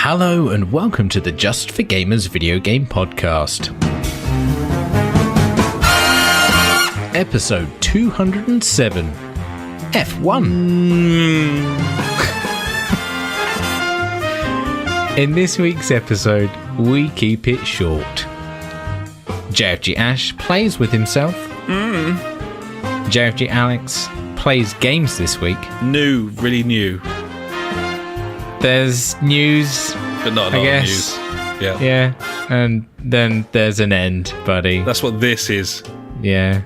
Hello and welcome to the Just for Gamers video game podcast. Episode 207. F1. In this week's episode, we keep it short. JfG Ash plays with himself. JfG Alex plays games this week. Really new. There's news, But not a lot of news. Yeah. Yeah, and then there's an end, buddy. That's what this is. Yeah.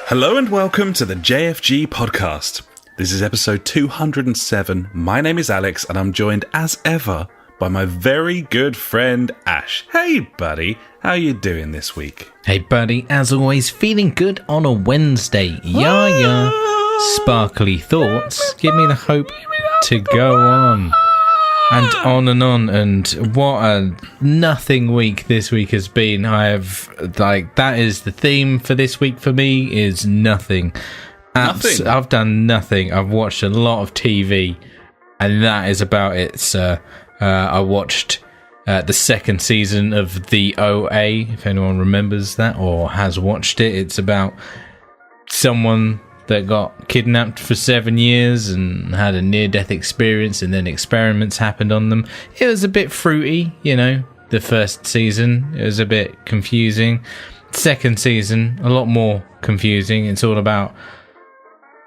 Hello and welcome to the JfG Podcast. This is episode 207. My name is Alex and I'm joined as ever by my very good friend Ash. Hey buddy, how you doing this week? Hey buddy, as always, feeling good on a Wednesday. Yeah. Sparkly thoughts give me the hope to go on. And on, and what a nothing week this week has been. That is the theme for this week for me, is nothing. Nothing? I've done nothing. I've watched a lot of TV, and that is about it, sir. I watched the second season of The OA, if anyone remembers that or has watched it. It's about someone that got kidnapped for 7 years and had a near-death experience, and then experiments happened on them. It was a bit fruity, the first season. It was a bit confusing. Second season, a lot more confusing. It's all about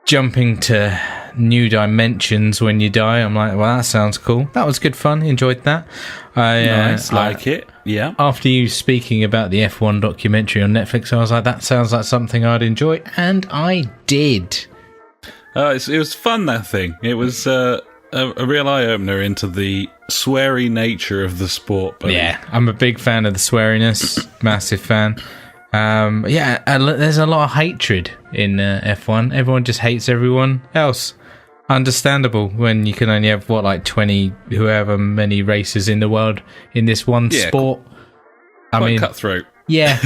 jumping to new dimensions when you die. I'm like, well, that sounds cool. That was good fun. Enjoyed that. Nice, it. Yeah. After you speaking about the F1 documentary on Netflix, I was like, that sounds like something I'd enjoy, and I did. It was fun, that thing. It was a real eye-opener into the sweary nature of the sport. Buddy. Yeah, I'm a big fan of the sweariness. Massive fan. There's a lot of hatred in F1. Everyone just hates everyone else. Understandable when you can only have 20 however many races in the world in this one sport. Quite cutthroat. Yeah,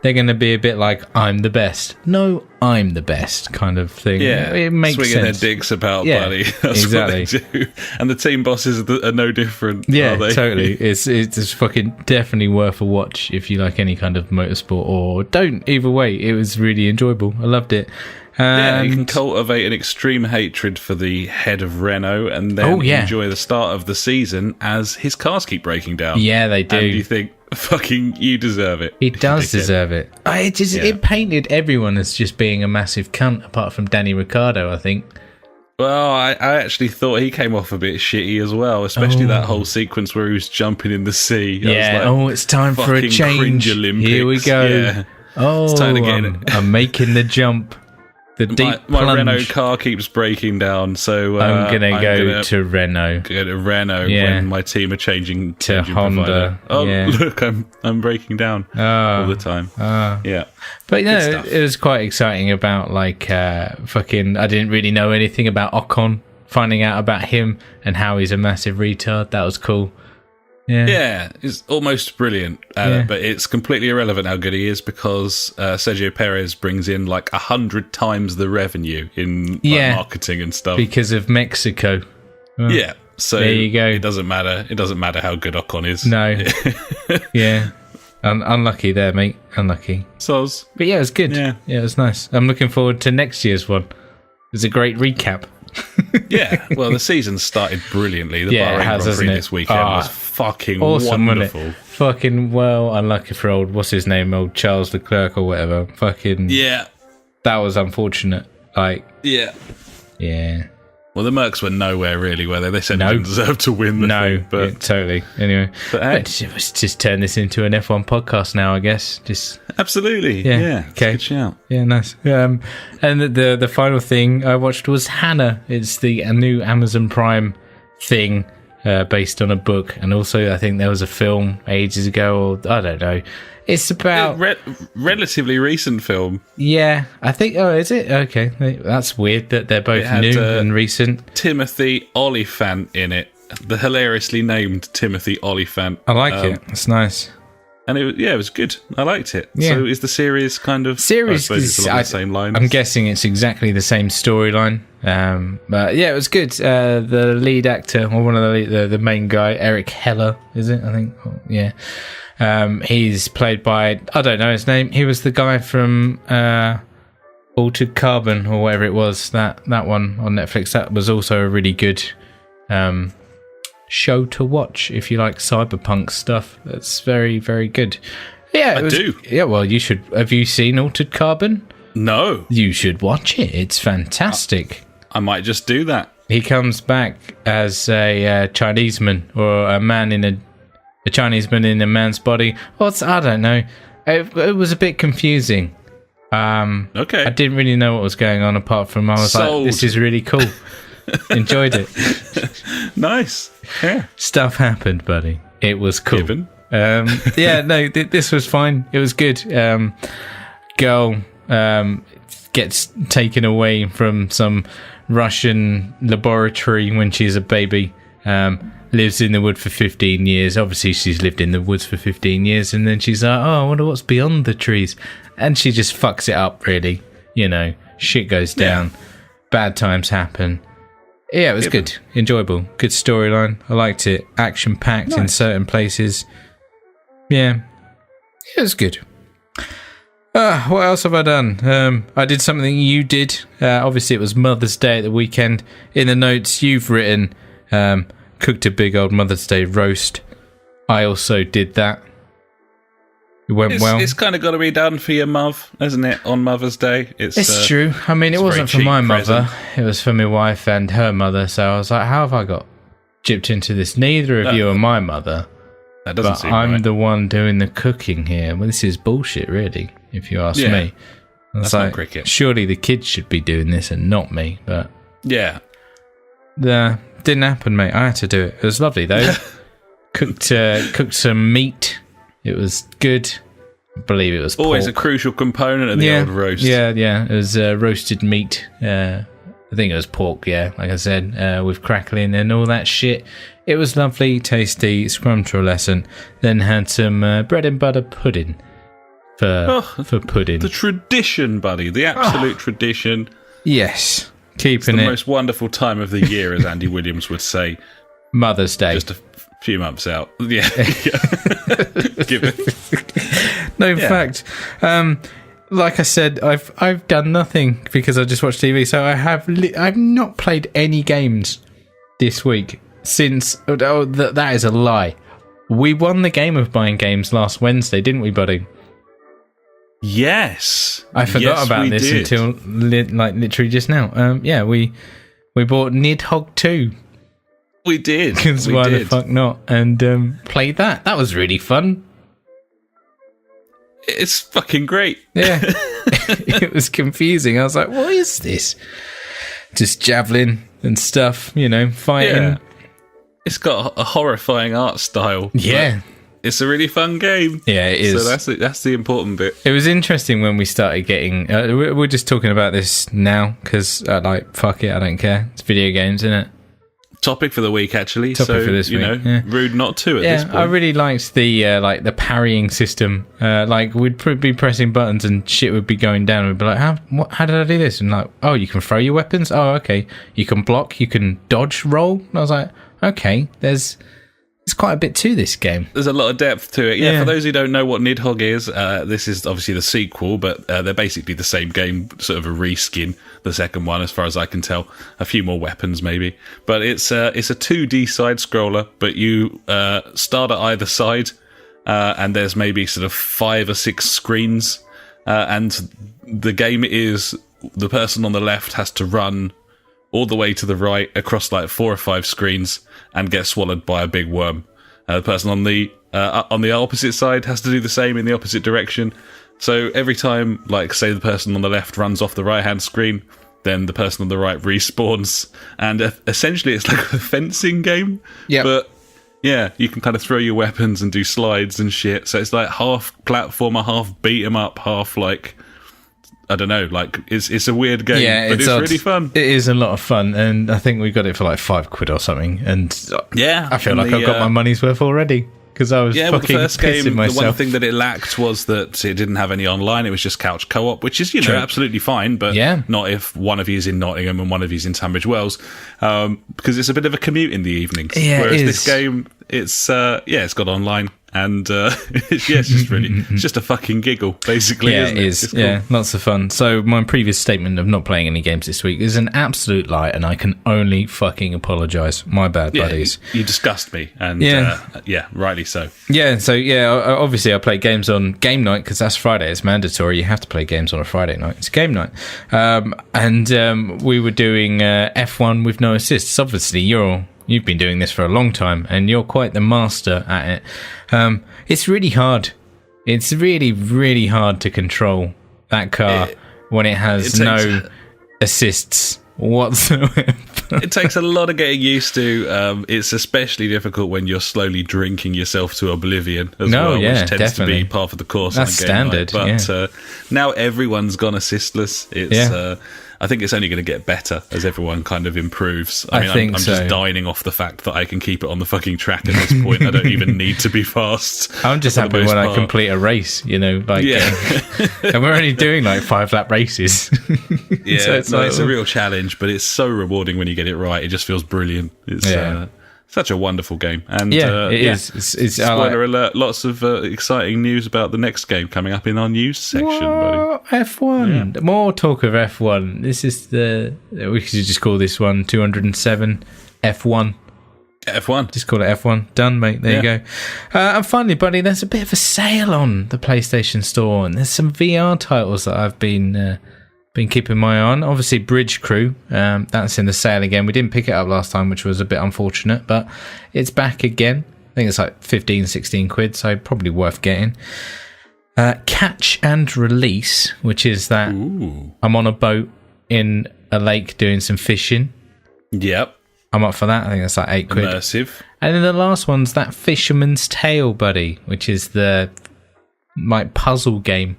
they're going to be a bit like, I'm the best. No, I'm the best kind of thing. Yeah, it makes swinging sense. their dicks about, buddy. That's exactly what they do. And the team bosses are no different. Yeah, are they? Totally. It's fucking definitely worth a watch if you like any kind of motorsport, or don't. Either way, it was really enjoyable. I loved it. You can cultivate an extreme hatred for the head of Renault and then enjoy the start of the season as his cars keep breaking down. Yeah, they do. And you think, fucking, you deserve it. He does deserve it. It painted everyone as just being a massive cunt, apart from Danny Ricciardo, I think. Well, I actually thought he came off a bit shitty as well, especially that whole sequence where he was jumping in the sea. Yeah, it's time for a change. Here we go. Yeah. It's time to get in. I'm making the jump. The deep my Renault car keeps breaking down, so I'm gonna go to Renault. Go to Renault when my team are changing to Honda. Provider. Look, I'm breaking down all the time. Yeah, but it was quite exciting about I didn't really know anything about Ocon. Finding out about him and how he's a massive retard, that was cool. Yeah, it's almost brilliant, but it's completely irrelevant how good he is because Sergio Perez brings in 100 times the revenue in marketing and stuff because of Mexico. Yeah, so there you go. It doesn't matter. It doesn't matter how good Ocon is. No. Yeah. Unlucky there, mate. Unlucky. Soz. But yeah, it was good. Yeah, it was nice. I'm looking forward to next year's one. It was a great recap. Yeah, well, the season started brilliantly. The Bahrain Grand Prix this weekend was fucking awesome, wonderful. Wasn't it? Fucking unlucky for old old Charles Leclerc or whatever. That was unfortunate. Yeah. Well, the Mercs were nowhere really, were they? They said they didn't deserve to win the thing. But totally. Anyway, let's just turn this into an F1 podcast now, I guess. Just absolutely. Yeah. Okay. Good shout. Yeah, nice. And the final thing I watched was Hannah. It's the new Amazon Prime thing based on a book, and also I think there was a film ages ago, or I don't know. It's about relatively recent film. Yeah, I think. Oh, is it? Okay, that's weird that they're both new and recent. Timothy Olyphant in it. the hilariously named Timothy Olyphant. I like it. It's nice. And it was good. I liked it. Yeah. So is the series kind of... Series I suppose it's along the same lines. I'm guessing it's exactly the same storyline. But yeah, it was good. The lead actor, or one of the main guy, Eric Heller, is it? I think. Oh, yeah. He's played by... I don't know his name. He was the guy from Altered Carbon, or whatever it was. That one on Netflix. That was also a really good... show to watch if you like cyberpunk stuff. That's very, very good. Yeah, I do. Yeah, well, you should. Have you seen Altered Carbon? No. You should watch it. It's fantastic. I might just do that. He comes back as a Chineseman, or a man in a Chineseman in a man's body. I don't know. It was a bit confusing. Okay. I didn't really know what was going on, apart from I was like, this is really cool. Enjoyed it. Nice. Yeah. Stuff happened, buddy. It was cool. Given. This was fine. It was good. Girl gets taken away from some Russian laboratory when she's a baby. Lives in the wood for 15 years. Obviously, she's lived in the woods for 15 years. And then she's like, I wonder what's beyond the trees. And she just fucks it up, really. Shit goes down. Yeah. Bad times happen. Yeah, it was good. Enjoyable. Good storyline. I liked it. Action-packed in certain places. Yeah. It was good. What else have I done? I did something you did. Obviously, it was Mother's Day at the weekend. In the notes, you've written, cooked a big old Mother's Day roast. I also did that. It went well. It's kind of got to be done for your mum, isn't it, on Mother's Day? It's true. I mean, it wasn't for my mother. It was for my wife and her mother. So I was like, how have I got gypped into this? Neither of you are my mother. That doesn't seem I'm right. the one doing the cooking here. Well, this is bullshit, really, if you ask me. That's not cricket. Surely the kids should be doing this and not me. But yeah. Didn't happen, mate. I had to do it. It was lovely, though. Cooked some meat. It was good. I believe it was always pork. A crucial component of the old roast. Yeah. It was roasted meat. I think it was pork, like I said, with crackling and all that shit. It was lovely, tasty, scrumtrolescent. Then had some bread and butter pudding for pudding. The tradition, buddy. The absolute tradition. Yes. It's the most wonderful time of the year, as Andy Williams would say. Mother's Day. Just a few months out. Yeah. Give it. No, in fact, like I said, I've done nothing because I just watched TV. So I've not played any games this week since. That is a lie. We won the game of buying games last Wednesday, didn't we, buddy? Yes. I forgot about this until literally just now. We bought Nidhogg 2. We did. Because why the fuck not? And played that. That was really fun. It's fucking great. Yeah. It was confusing. I was like, what is this? Just javelin and stuff, fighting. Yeah. It's got a horrifying art style. Yeah. It's a really fun game. Yeah, it is. So that's the important bit. It was interesting when we started getting... we're just talking about this now because, fuck it, I don't care. It's video games, isn't it? Topic for the week, actually. For this week. Rude not to at this point. I really liked the the parrying system. We'd be pressing buttons and shit would be going down. We'd be like, how did I do this? And you can throw your weapons? Oh, okay. You can block, you can dodge, roll. And I was like, okay, there's quite a bit to this game. There's a lot of depth to it. Yeah, for those who don't know what Nidhogg is, this is obviously the sequel, but they're basically the same game, sort of a reskin, the second one, as far as I can tell. A few more weapons, maybe. But it's a 2D side-scroller, but you start at either side, and there's maybe sort of 5 or 6 screens, and the game is the person on the left has to run all the way to the right across 4 or 5 screens and get swallowed by a big worm. The person on the opposite side has to do the same in the opposite direction. So every time, say the person on the left runs off the right-hand screen, then the person on the right respawns. And essentially it's like a fencing game. Yeah. But yeah, you can kind of throw your weapons and do slides and shit. So it's like half platformer, half beat 'em up, half I don't know, like it's a weird game, but it's odd. really fun. It is a lot of fun, and I think we got it for like £5 or something. And I feel like I've got my money's worth already because I was fucking the first pissing game, myself. the one thing that it lacked was that it didn't have any online. It was just couch co-op, which is absolutely fine, but not if one of you is in Nottingham and one of you is in Tunbridge Wells, because it's a bit of a commute in the evenings. Yeah, whereas this game, it's got online. And it's just a fucking giggle, basically. Yeah, isn't it is. Cool. Lots of fun. So my previous statement of not playing any games this week is an absolute lie, and I can only fucking apologise. My bad, buddies. You disgust me, and rightly so. Obviously I play games on game night because that's Friday. It's mandatory. You have to play games on a Friday night. It's game night. We were doing F1 with no assists. Obviously, you've been doing this for a long time, and you're quite the master at it. It's really hard. It's really, really hard to control that car when it has no assists whatsoever. It takes a lot of getting used to. It's especially difficult when you're slowly drinking yourself to oblivion as well, which tends to be part of the course. That's on a game standard. But now everyone's gone assistless. I think it's only going to get better as everyone kind of improves. I mean, I'm just dining off the fact that I can keep it on the fucking track at this point. I don't even need to be fast. I'm just happy when I complete a race, and we're only doing like 5-lap races. So it's a real challenge, but it's so rewarding when you get it right. It just feels brilliant. It's such a wonderful game. And it is. It's spoiler alert, lots of exciting news about the next game coming up in our news section, buddy. F1. More talk of F1. This is we could just call this one 207 F1. F1. Just call it F1. Done, mate. There you go. And finally, buddy, there's a bit of a sale on the PlayStation Store, and there's some VR titles that I've been keeping my eye on. Obviously, Bridge Crew, that's in the sale again. We didn't pick it up last time, which was a bit unfortunate, but it's back again. I think it's like 15, 16 quid, so probably worth getting. Catch and Release, which is that I'm on a boat in a lake doing some fishing. Yep. I'm up for that. I think that's like 8 quid. Immersive. And then the last one's that Fisherman's Tale, buddy, which is the puzzle game.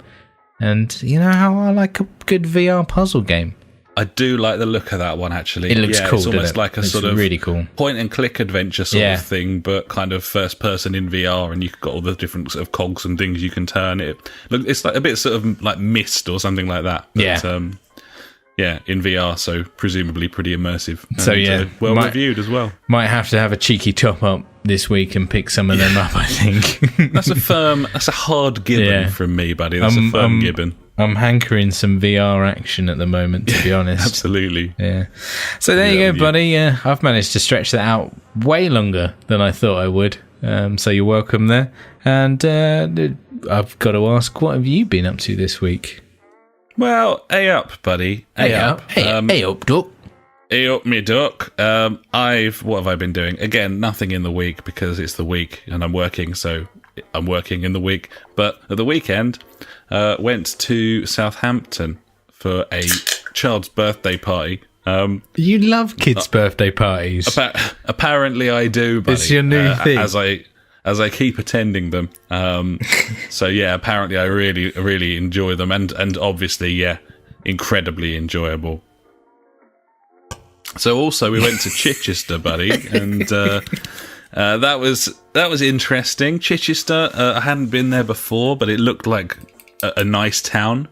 And you know how I like a good VR puzzle game? I do like the look of that one, actually. It looks cool, it's almost like a sort of really cool point-and-click adventure sort of thing, but kind of first-person in VR, and you've got all the different sort of cogs and things you can turn. It's like a bit sort of like Myst or something like that. But, in VR, so presumably pretty immersive. And, well-reviewed as well. Might have to have a cheeky top-up this week and pick some of them up, I think. That's a hard gibbon from me, buddy. That's a firm gibbon. I'm hankering some VR action at the moment, to be honest. Absolutely. Yeah. So there you go, buddy. I've managed to stretch that out way longer than I thought I would. So you're welcome there. And I've got to ask, what have you been up to this week? Well, A-up, buddy. A-up. A-up, duck. A-up, me duck. What have I been doing? Again, nothing in the week because it's the week and I'm working, so I'm working in the week. But at the weekend, went to Southampton for a child's birthday party. You love kids' birthday parties. Apparently I do, buddy. It's your new thing. As I keep attending them. So yeah, apparently I really, really enjoy them, and obviously, incredibly enjoyable. So also we went to Chichester, buddy, and that was interesting. Chichester, I hadn't been there before, but it looked like a nice town.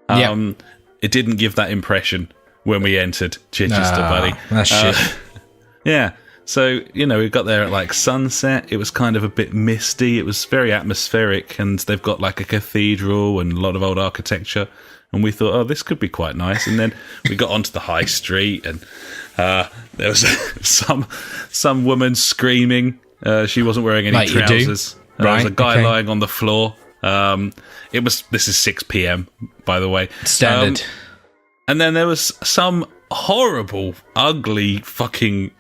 It didn't give that impression when we entered Chichester, buddy. That's shit. Yeah. So, we got there at like sunset. It was kind of a bit misty. It was very atmospheric, and they've got like a cathedral and a lot of old architecture. And we thought, this could be quite nice. And then we got onto the high street, and there was some woman screaming. She wasn't wearing any trousers. There was a guy lying on the floor. This is 6 p.m, by the way. Standard. And then there was some horrible, ugly fucking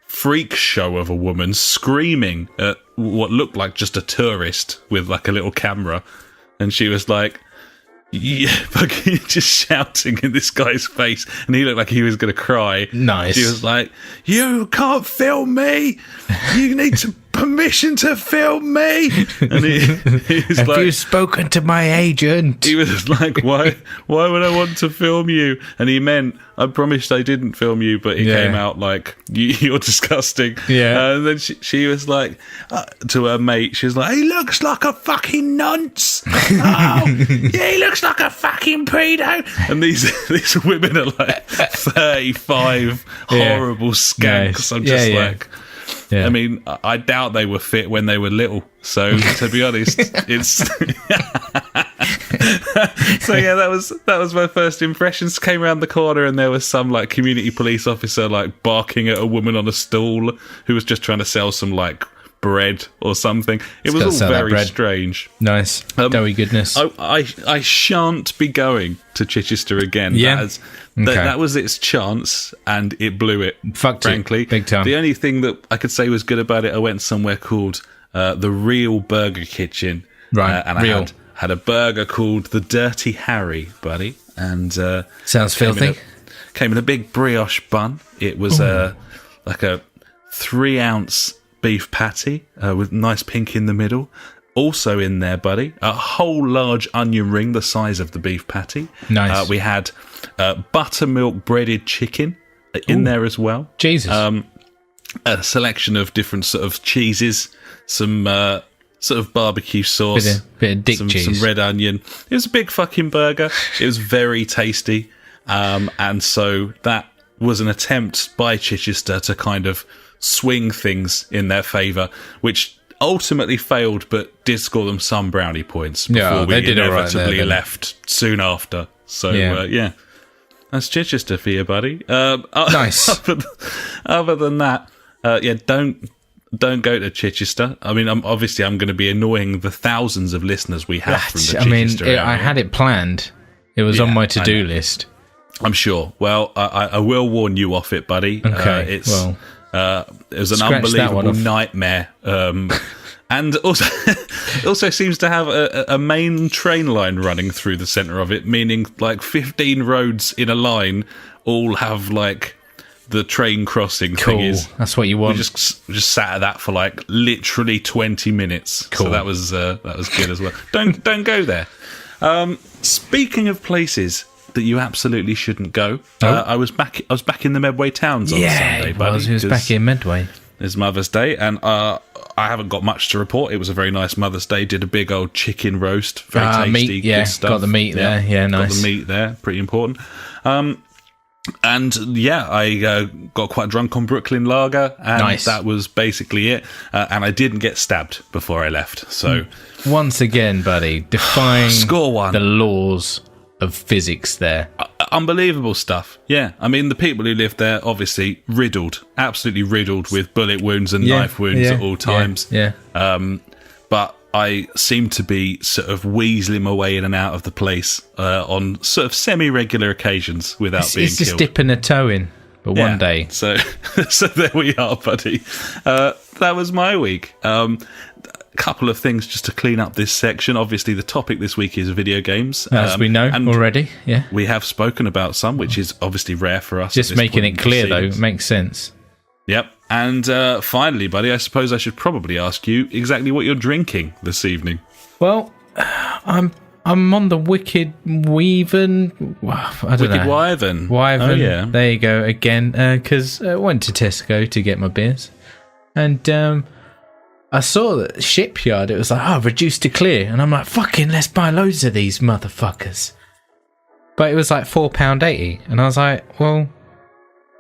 freak show of a woman screaming at what looked like just a tourist with like a little camera, and she was like, fucking just shouting in this guy's face, and he looked like he was going to cry. Nice. She was like, "You can't film me. You need to permission to film me? And he's Have you spoken to my agent? He was like, why would I want to film you? And he meant, I promised I didn't film you, but it came out like, you're disgusting. Yeah. And then she was like, to her mate, she was like, he looks like a fucking nonce. Oh, yeah, he looks like a fucking pedo. And these women are like 35 horrible skanks. I'm just like... Yeah. I mean, I doubt they were fit when they were little. So, to be honest, it's... So, yeah, that was my first impressions. Came around the corner and there was some, like, community police officer, like, barking at a woman on a stool who was just trying to sell some, like, bread or something. It was all very strange. Nice. Doughy goodness. I shan't be going to Chichester again. Yeah. That was its chance, and it blew it. Frankly, big time. The only thing that I could say was good about it, I went somewhere called the Real Burger Kitchen, right? And I had a burger called the Dirty Harry, buddy, and sounds filthy. Came in a big brioche bun. It was like a 3-ounce beef patty with nice pink in the middle. Also in there, buddy, a whole large onion ring the size of the beef patty. Nice. We had buttermilk breaded chicken in there as well. Jesus. A selection of different sort of cheeses, some sort of barbecue sauce, bit of dick cheese, some red onion. It was a big fucking burger. It was very tasty, and so that was an attempt by Chichester to kind of swing things in their favour, which ultimately failed, but did score them some brownie points before we inevitably left soon after. So, yeah. That's Chichester for you, buddy. Nice. Other than that, don't go to Chichester. I mean, I'm going to be annoying the thousands of listeners we have from the Chichester area. I had it planned. It was on my to-do list. I'm sure. Well, I will warn you off it, buddy. Okay, it was an unbelievable nightmare. And also seems to have a main train line running through the centre of it, meaning like 15 roads in a line all have like the train crossing thing. That's what you want. We just sat at that for like literally 20 minutes. Cool. So that was good as well. Don't go there. Speaking of places that you absolutely shouldn't go, I was back in the Medway Towns on Sunday, buddy. He was back in Medway. It's Mother's Day, and I haven't got much to report. It was a very nice Mother's Day. Did a big old chicken roast, very tasty, meat, good stuff. Got the meat there, nice. Got the meat there, pretty important. And I got quite drunk on Brooklyn Lager, and that was basically it. And I didn't get stabbed before I left. So once again, buddy, defying score one. The laws of physics there. Unbelievable stuff. Yeah, I mean, the people who live there, obviously absolutely riddled with bullet wounds and knife wounds at all times. Yeah. But I seem to be sort of weaseling my way in and out of the place on sort of semi-regular occasions without being killed. It's just dipping a toe in, but one day. So there we are, buddy. That was my week. Couple of things just to clean up this section. Obviously, the topic this week is video games. As we know already, yeah. We have spoken about some, which is obviously rare for us. Just making it clear, though, it makes sense. Yep. And finally, buddy, I suppose I should probably ask you exactly what you're drinking this evening. Well, I'm on the Wicked Wyvern. Wicked Wyvern. Wyvern. Oh, yeah. There you go again. Because I went to Tesco to get my beers. And I saw that Shipyard, it was like, reduced to clear. And I'm like, fucking, let's buy loads of these motherfuckers. But it was like £4.80. And I was like, well,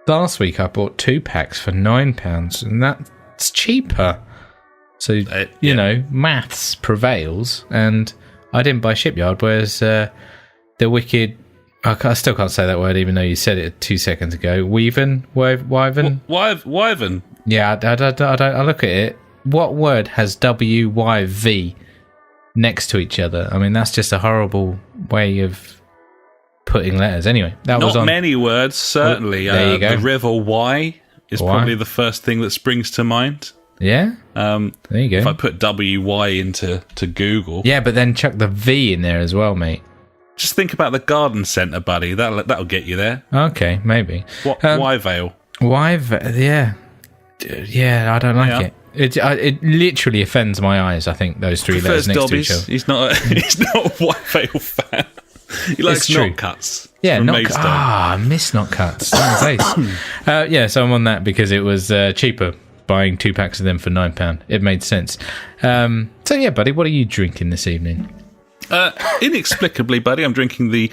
last week I bought 2 packs for £9. And that's cheaper. So, you know, maths prevails. And I didn't buy Shipyard, whereas the Wicked... I still can't say that word, even though you said it 2 seconds ago. Wyvern? Wyvern? Yeah, I look at it. What word has WYV next to each other? I mean, that's just a horrible way of putting letters. Anyway, not many words, certainly. There you go. The river Wye is probably the first thing that springs to mind. Yeah? There you go. If I put WY into Google. Yeah, but then chuck the V in there as well, mate. Just think about the garden centre, buddy. That'll get you there. Okay, maybe. Wyvale. Yeah. Yeah, I don't like it. It literally offends my eyes, I think, those three letters next to each other. He's not a White Veil fan. He likes knot cuts. Yeah, I miss knot cuts. So I'm on that because it was cheaper buying 2 packs of them for £9. It made sense. So yeah, buddy, what are you drinking this evening? Inexplicably, buddy, I'm drinking the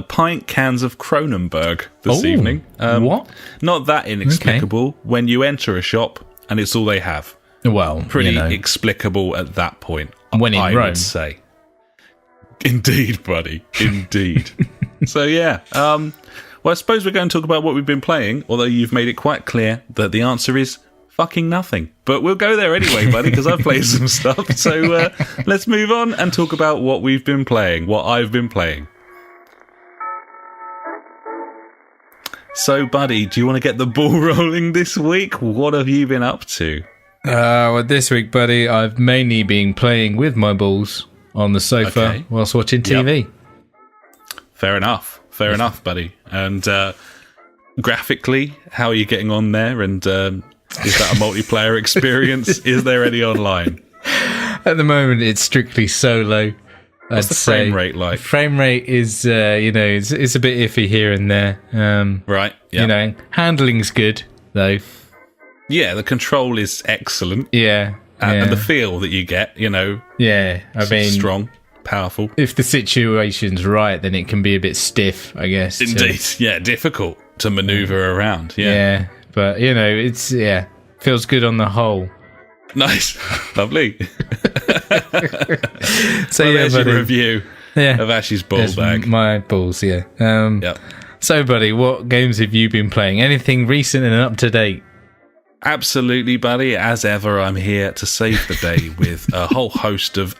pint cans of Kronenberg this evening. What? Not that inexplicable when you enter a shop and it's all they have. Well, pretty explicable at that point. When in I Rome. would say. Indeed, buddy. Indeed. So yeah. Well, I suppose we're going to talk about what we've been playing, although you've made it quite clear that the answer is fucking nothing. But we'll go there anyway, buddy, because I've played some stuff. So let's move on and talk about what we've been playing, what I've been playing. So, buddy, do you want to get the ball rolling this week? What have you been up to? Well, this week, buddy, I've mainly been playing with my balls on the sofa whilst watching TV. Yep. Fair enough, buddy. And graphically, how are you getting on there? And is that a multiplayer experience? Is there any online? At the moment, it's strictly solo. What's the frame rate like? Frame rate is, it's a bit iffy here and there. Right, yeah. Handling's good, though. Yeah, the control is excellent. Yeah. And the feel that you get, Yeah, I mean... strong, powerful. If the situation's right, then it can be a bit stiff, I guess. Indeed, yeah, difficult to manoeuvre around, Yeah, but, it's, feels good on the whole. Nice. Lovely. So there's your review of Ash's ball bag. My balls, Yep. So, buddy, what games have you been playing? Anything recent and up to date? Absolutely, buddy. As ever, I'm here to save the day with a whole host of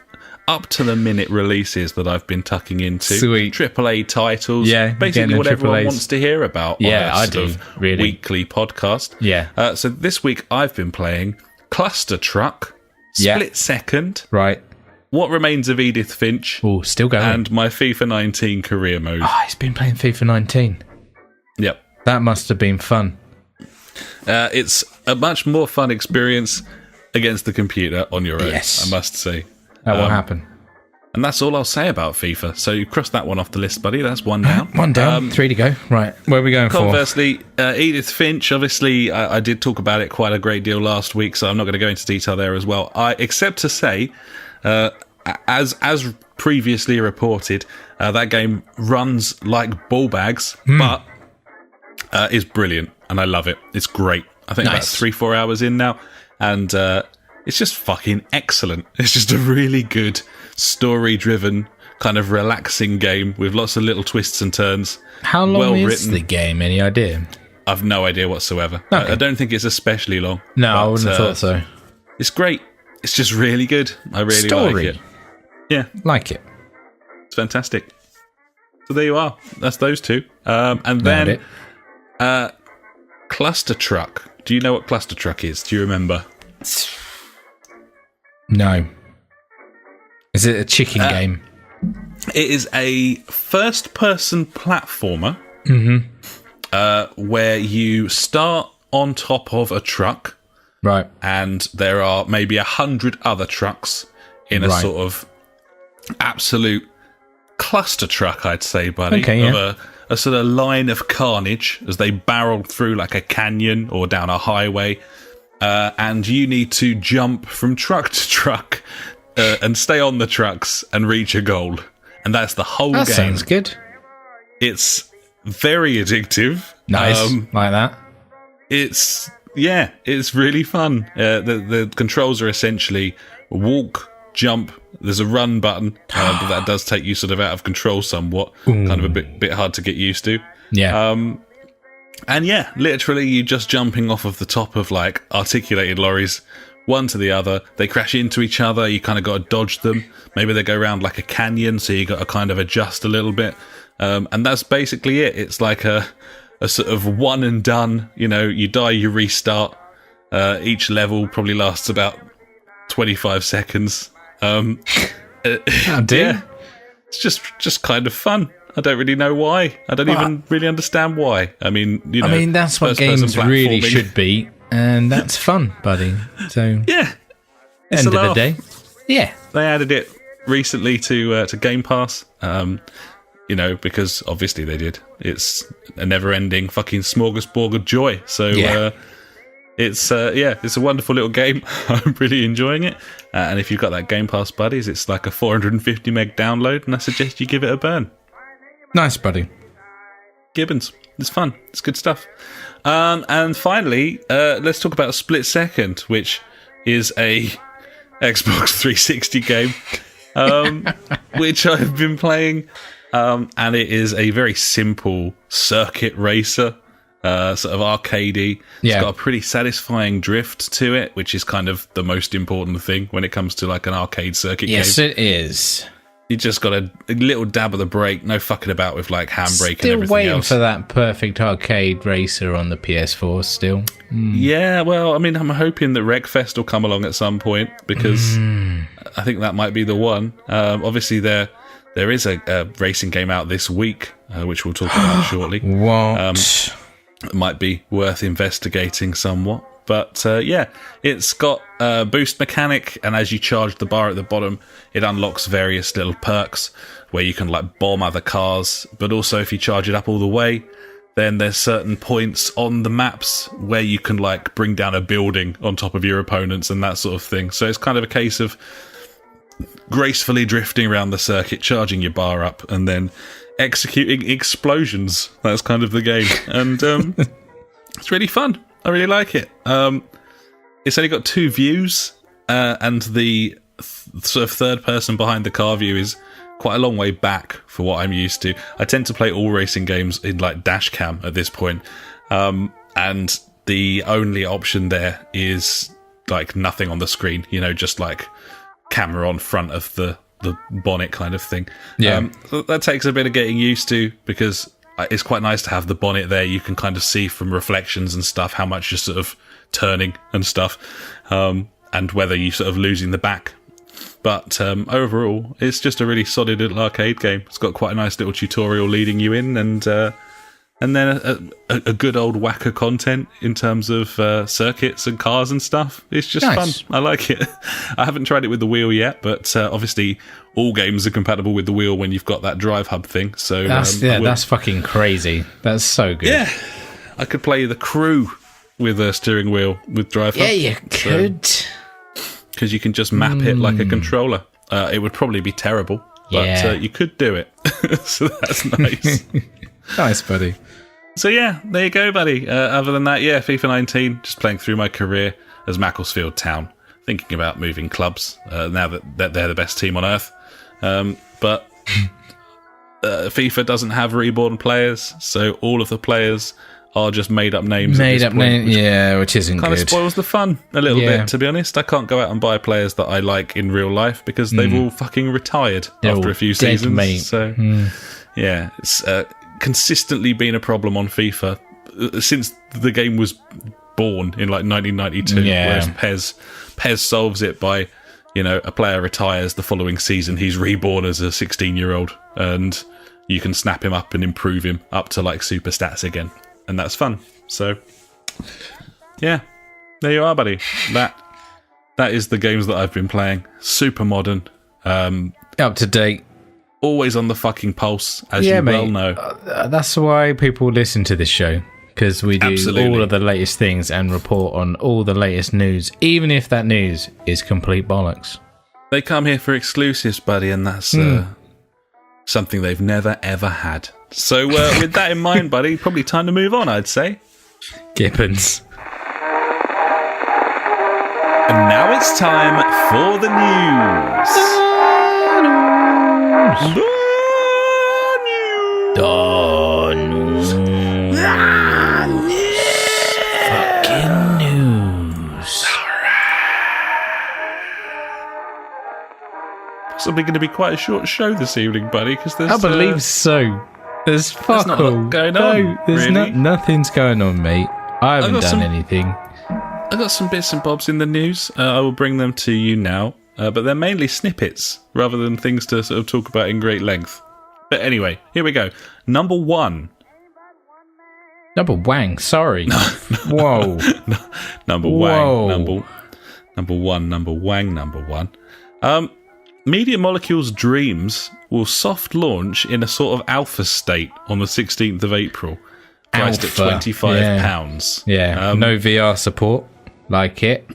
up-to-the-minute releases that I've been tucking into. Sweet. AAA titles. Yeah, basically what everyone wants to hear about on I sort do, of really. weekly podcast. Yeah. So this week, I've been playing Cluster Truck, Split Second, right. What Remains of Edith Finch, still going, and my FIFA 19 career mode. He's been playing FIFA 19. Yep. That must have been fun. It's a much more fun experience against the computer on your own, I must say. That will happen. And that's all I'll say about FIFA. So you cross that one off the list, buddy. That's one down. One down, 3 to go. Right, where are we going conversely, Edith Finch, obviously, I did talk about it quite a great deal last week, so I'm not going to go into detail there as well. Except to say, as previously reported, that game runs like ball bags, but is brilliant, and I love it. It's great. I think about 3-4 hours in now, and it's just fucking excellent. It's just a really good story-driven, kind of relaxing game with lots of little twists and turns. How long is the game? Any idea? I've no idea whatsoever. Okay. I don't think it's especially long. No, I wouldn't have thought so. It's great. It's just really good. I really like it. Yeah. Like it. It's fantastic. So there you are. That's those two. And then Cluster Truck. Do you know what Cluster Truck is? Do you remember? No. Is it a chicken game? It is a first-person platformer where you start on top of a truck. Right. And there are maybe 100 other trucks in a sort of absolute cluster truck, I'd say, buddy. Okay, of a sort of line of carnage as they barrel through like a canyon or down a highway. And you need to jump from truck to truck and stay on the trucks and reach a goal. And that's the whole game. That sounds good. It's very addictive. Nice. Like that. It's really fun. The controls are essentially walk, jump. There's a run button, but that does take you sort of out of control somewhat. Kind of a bit hard to get used to. Yeah. And yeah, literally you just jumping off of the top of like articulated lorries, one to the other. They crash into each other. You kind of got to dodge them. Maybe they go around like a canyon, so you got to kind of adjust a little bit. And that's basically it. It's like a sort of one and done. You die, you restart. Each level probably lasts about 25 seconds. Yeah, it's just kind of fun. I don't really know why. I don't even really understand why. I mean, that's what games really should be. and that's fun, buddy. So yeah, end of the day. Yeah. They added it recently to Game Pass, because obviously they did. It's a never-ending fucking smorgasbord of joy. So it's a wonderful little game. I'm really enjoying it. And if you've got that Game Pass, buddies, it's like a 450 meg download, and I suggest you give it a burn. Nice, buddy. Gibbons. It's fun. It's good stuff. And finally, let's talk about Split Second, which is a Xbox 360 game, which I've been playing, and it is a very simple circuit racer, sort of arcadey. Yeah. It's got a pretty satisfying drift to it, which is kind of the most important thing when it comes to like an arcade circuit game. Yes, it is. You just got a little dab of the brake, no fucking about with like handbrake and everything else. Still waiting for that perfect arcade racer on the PS4 still. Yeah, well, I mean, I'm hoping that Wreckfest will come along at some point, because I think that might be the one. Obviously, there is a racing game out this week, which we'll talk about shortly. What? It might be worth investigating somewhat. But it's got a boost mechanic, and as you charge the bar at the bottom, it unlocks various little perks where you can like bomb other cars. But also, if you charge it up all the way, then there's certain points on the maps where you can like bring down a building on top of your opponents and that sort of thing. So it's kind of a case of gracefully drifting around the circuit, charging your bar up, and then executing explosions. That's kind of the game, and it's really fun. I really like it. It's only got 2 views, and the sort of third person behind the car view is quite a long way back for what I'm used to. I tend to play all racing games in like dash cam at this point, and the only option there is like nothing on the screen, just like camera on front of the bonnet kind of thing. Yeah. That takes a bit of getting used to, because it's quite nice to have the bonnet there. You can kind of see from reflections and stuff how much you're sort of turning and stuff, and whether you're sort of losing the back. But overall, it's just a really solid little arcade game. It's got quite a nice little tutorial leading you in, and then a good old whack of content in terms of circuits and cars and stuff. It's just nice. fun. I like it. I haven't tried it with the wheel yet, but obviously all games are compatible with the wheel when you've got that drive hub thing. So that's fucking crazy. That's so good. Yeah, I could play the Crew with a steering wheel with drive hub. Yeah, you could. Because you can just map it like a controller. It would probably be terrible, but you could do it. So that's nice. Nice, buddy. So yeah, there you go, buddy. Other than that, FIFA 19, just playing through my career as Macclesfield Town, thinking about moving clubs now that they're the best team on earth. But FIFA doesn't have reborn players, so all of the players are just made-up names. Made-up names, which isn't kind good. of spoils the fun a little bit, to be honest. I can't go out and buy players that I like in real life because they've all fucking retired after a few seasons. Mate. So, yeah, it's consistently been a problem on FIFA since the game was born in like 1992. Whereas Pez solves it by, a player retires the following season, he's reborn as a 16-year-old, and you can snap him up and improve him up to like super stats again. And that's fun. So, yeah, there you are, buddy. That is the games that I've been playing. Super modern. Up to date. Always on the fucking pulse, as you well know. That's why people listen to this show, because we do all of the latest things and report on all the latest news, even if that news is complete bollocks. They come here for exclusives, buddy, and that's something they've never, ever had. So with that in mind, buddy, probably time to move on, I'd say. Gibbons. And now it's time for the news. Fucking news. Possibly going to be quite a short show this evening, buddy, because there's... I believe so. There's fuck not all going on. No, there's really? Nothing's going on, mate. I haven't done anything. I got some bits and bobs in the news. I will bring them to you now, but they're mainly snippets rather than things to sort of talk about in great length. But anyway, here we go. Number 1. Number Wang, sorry. Whoa. Number Wang, number one. Media Molecule's Dreams will soft launch in a sort of alpha state on the 16th of April, priced at £25. Yeah, no VR support, like it.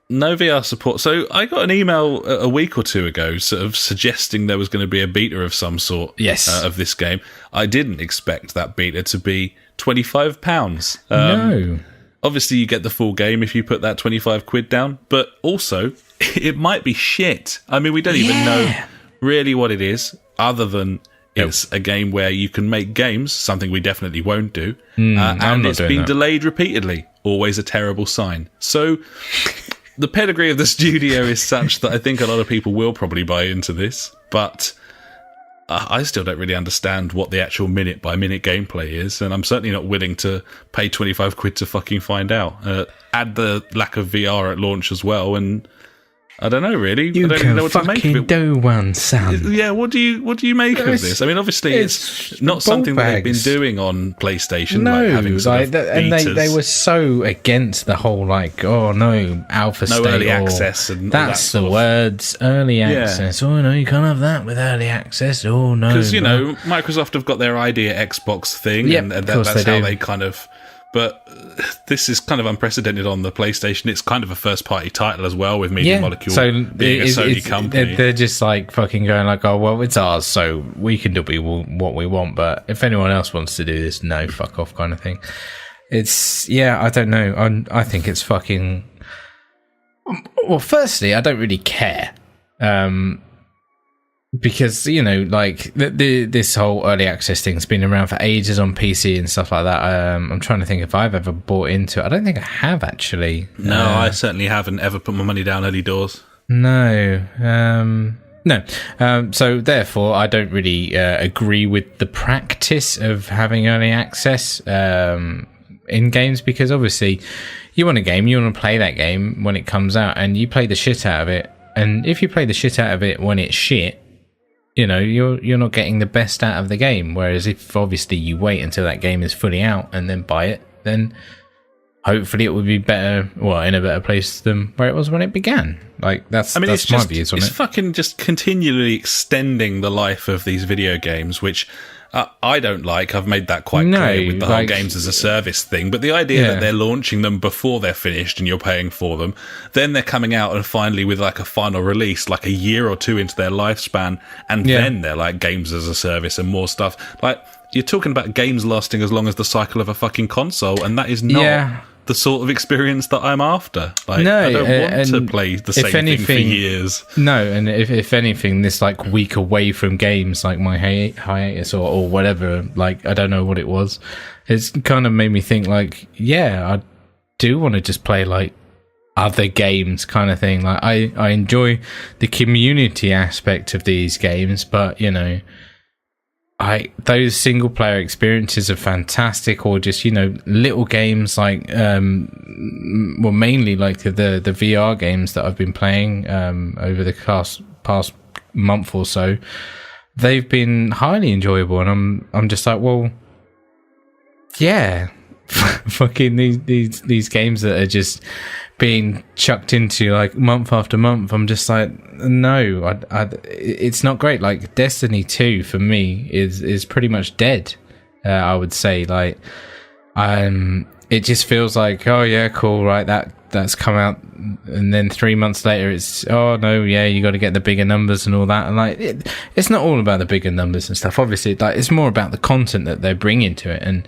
No VR support. So I got an email a week or two ago sort of suggesting there was going to be a beta of some sort of this game. I didn't expect that beta to be £25. No. Obviously, you get the full game if you put that 25 quid down, but also, it might be shit. I mean, we don't even know really what it is, other than it's a game where you can make games, something we definitely won't do, and it's been delayed repeatedly. Always a terrible sign. So, the pedigree of the studio is such that I think a lot of people will probably buy into this, but I still don't really understand what the actual minute-by-minute gameplay is, and I'm certainly not willing to pay 25 quid to fucking find out. Add the lack of VR at launch as well, and I don't know, really. You I don't can know what to make of fucking it. do one, son. Yeah, what do you make of this? I mean, obviously, it's not something that they've been doing on PlayStation. No, like having and they were so against the whole alpha state, early access, and that's the words, early access. Oh no, you can't have that with early access. Oh no, because Microsoft have got their idea Xbox thing, and that's how they kind of. But this is kind of unprecedented on the PlayStation. It's kind of a first-party title as well, with Media Molecule being a Sony company. They're just fucking going oh, well, it's ours, so we can do what we want. But if anyone else wants to do this, no, fuck off kind of thing. It's, I don't know. I think it's fucking... Well, firstly, I don't really care. Because, this whole early access thing's been around for ages on PC and stuff like that. I'm trying to think if I've ever bought into it. I don't think I have, actually. No, I certainly haven't ever put my money down early doors. No. So, therefore, I don't really agree with the practice of having early access in games, because, obviously, you want a game, you want to play that game when it comes out, and you play the shit out of it. And if you play the shit out of it when it's shit, you're not getting the best out of the game. Whereas if obviously you wait until that game is fully out and then buy it, then hopefully it would be better, in a better place than where it was when it began. That's my views on it. It's fucking just continually extending the life of these video games, which I don't like. I've made that quite clear with the whole games as a service thing. But the idea that they're launching them before they're finished and you're paying for them, then they're coming out and finally with a final release, a year or two into their lifespan, and then they're games as a service and more stuff. You're talking about games lasting as long as the cycle of a fucking console, and that is not the sort of experience that I'm after. I don't want to play the same thing for years. No, and if anything, this week away from games, my hiatus or whatever, I don't know what it was, it's kind of made me think I do want to just play other games kind of thing. I enjoy the community aspect of these games, but those single player experiences are fantastic, or just little games mainly the VR games that I've been playing over the past month or so. They've been highly enjoyable, and I'm just fucking these games that are just being chucked into month after month. I'm just no, it's not great. Destiny 2 for me is pretty much dead. I would say it just feels oh yeah, cool, right? That's come out, and then 3 months later it's you got to get the bigger numbers and all that, and it's not all about the bigger numbers and stuff. Obviously, it's more about the content that they bring into it, and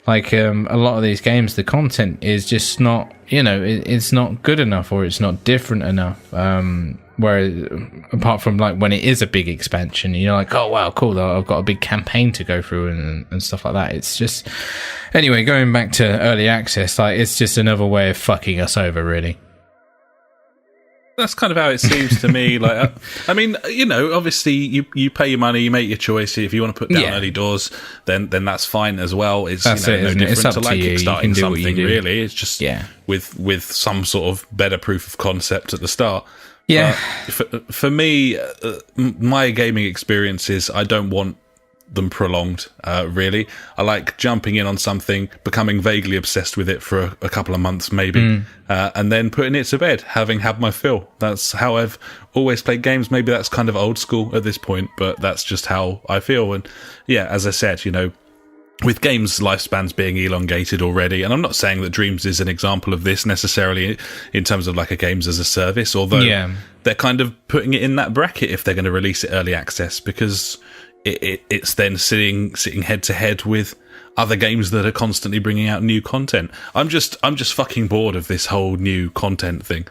a lot of these games, the content is just not, it's not good enough, or it's not different enough. Whereas, apart from when it is a big expansion, you're oh wow, cool, I've got a big campaign to go through and stuff like that. It's just, anyway, going back to early access, it's just another way of fucking us over, really. That's kind of how it seems to me. I mean, obviously you pay your money, you make your choice. If you want to put down early doors, then that's fine as well. It's no different to kickstarting something, really. It's just with some sort of better proof of concept at the start. Yeah. For me, my gaming experience is I don't want them prolonged, really. I like jumping in on something, becoming vaguely obsessed with it for a couple of months maybe, and then putting it to bed, having had my fill. That's how I've always played games. Maybe that's kind of old school at this point, but that's just how I feel. And yeah, as I said, with games' lifespans being elongated already, and I'm not saying that Dreams is an example of this necessarily in terms of like a games as a service, although they're kind of putting it in that bracket if they're going to release it early access, because it's then sitting head to head with other games that are constantly bringing out new content. I'm just fucking bored of this whole new content thing.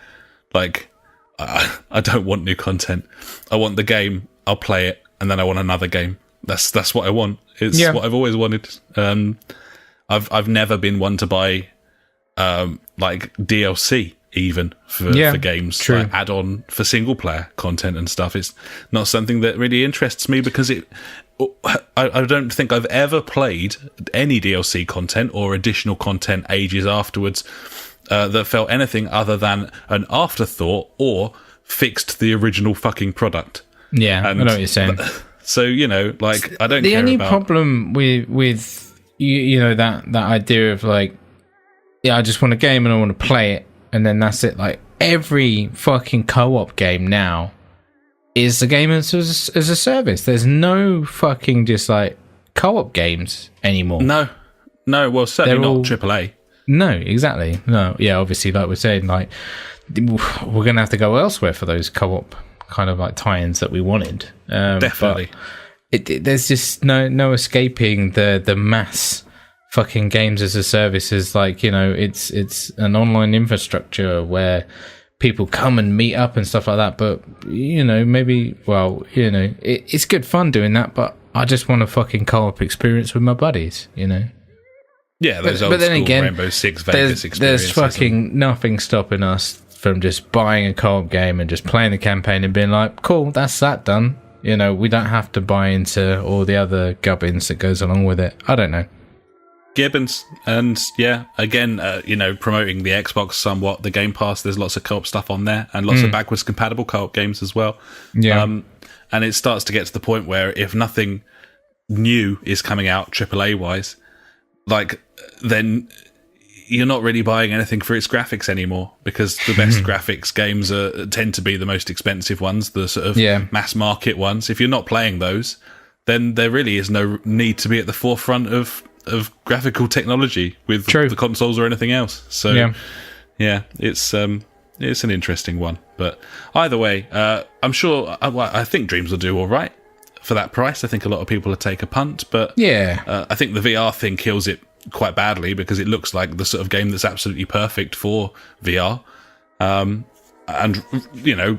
Like, I don't want new content. I want the game, I'll play it, and then I want another game. That's what I want. It's what I've always wanted. I've never been one to buy like DLC even for games, like add-on for single player content and stuff. It's not something that really interests me, because I don't think I've ever played any DLC content or additional content ages afterwards that felt anything other than an afterthought or fixed the original fucking product. Yeah, and I know what you're saying. So, like, I don't care about... The only problem with that idea of, like, I just want a game and I want to play it, and then that's it. Like, every fucking co-op game now is a game as a service. There's no fucking just, like, co-op games anymore. No, well, certainly not AAA. No, exactly. No, yeah, obviously, like we're saying, like, we're going to have to go elsewhere for those co-op kind of like tie-ins that we wanted. Definitely. There's just no escaping the mass fucking games as a service. Is like, it's an online infrastructure where people come and meet up and stuff like that. But maybe, well, it's good fun doing that, but I just want a fucking co-op experience with my buddies. Yeah, those old school Rainbow Six Vegas experiences. There's fucking nothing stopping us from just buying a co-op game and just playing the campaign and being like, cool, that's that done. We don't have to buy into all the other gubbins that goes along with it. I don't know. Gibbons. And yeah, again, promoting the Xbox somewhat, the Game Pass, there's lots of co-op stuff on there and lots of backwards compatible co-op games as well. Yeah. And it starts to get to the point where if nothing new is coming out AAA wise, like, then you're not really buying anything for its graphics anymore, because the best graphics games tend to be the most expensive ones, the sort of mass market ones. If you're not playing those, then there really is no need to be at the forefront of graphical technology with the consoles or anything else. So yeah, it's an interesting one. But either way, I'm sure, I think Dreams will do all right for that price. I think a lot of people will take a punt, but I think the VR thing kills it quite badly, because it looks like the sort of game that's absolutely perfect for VR. And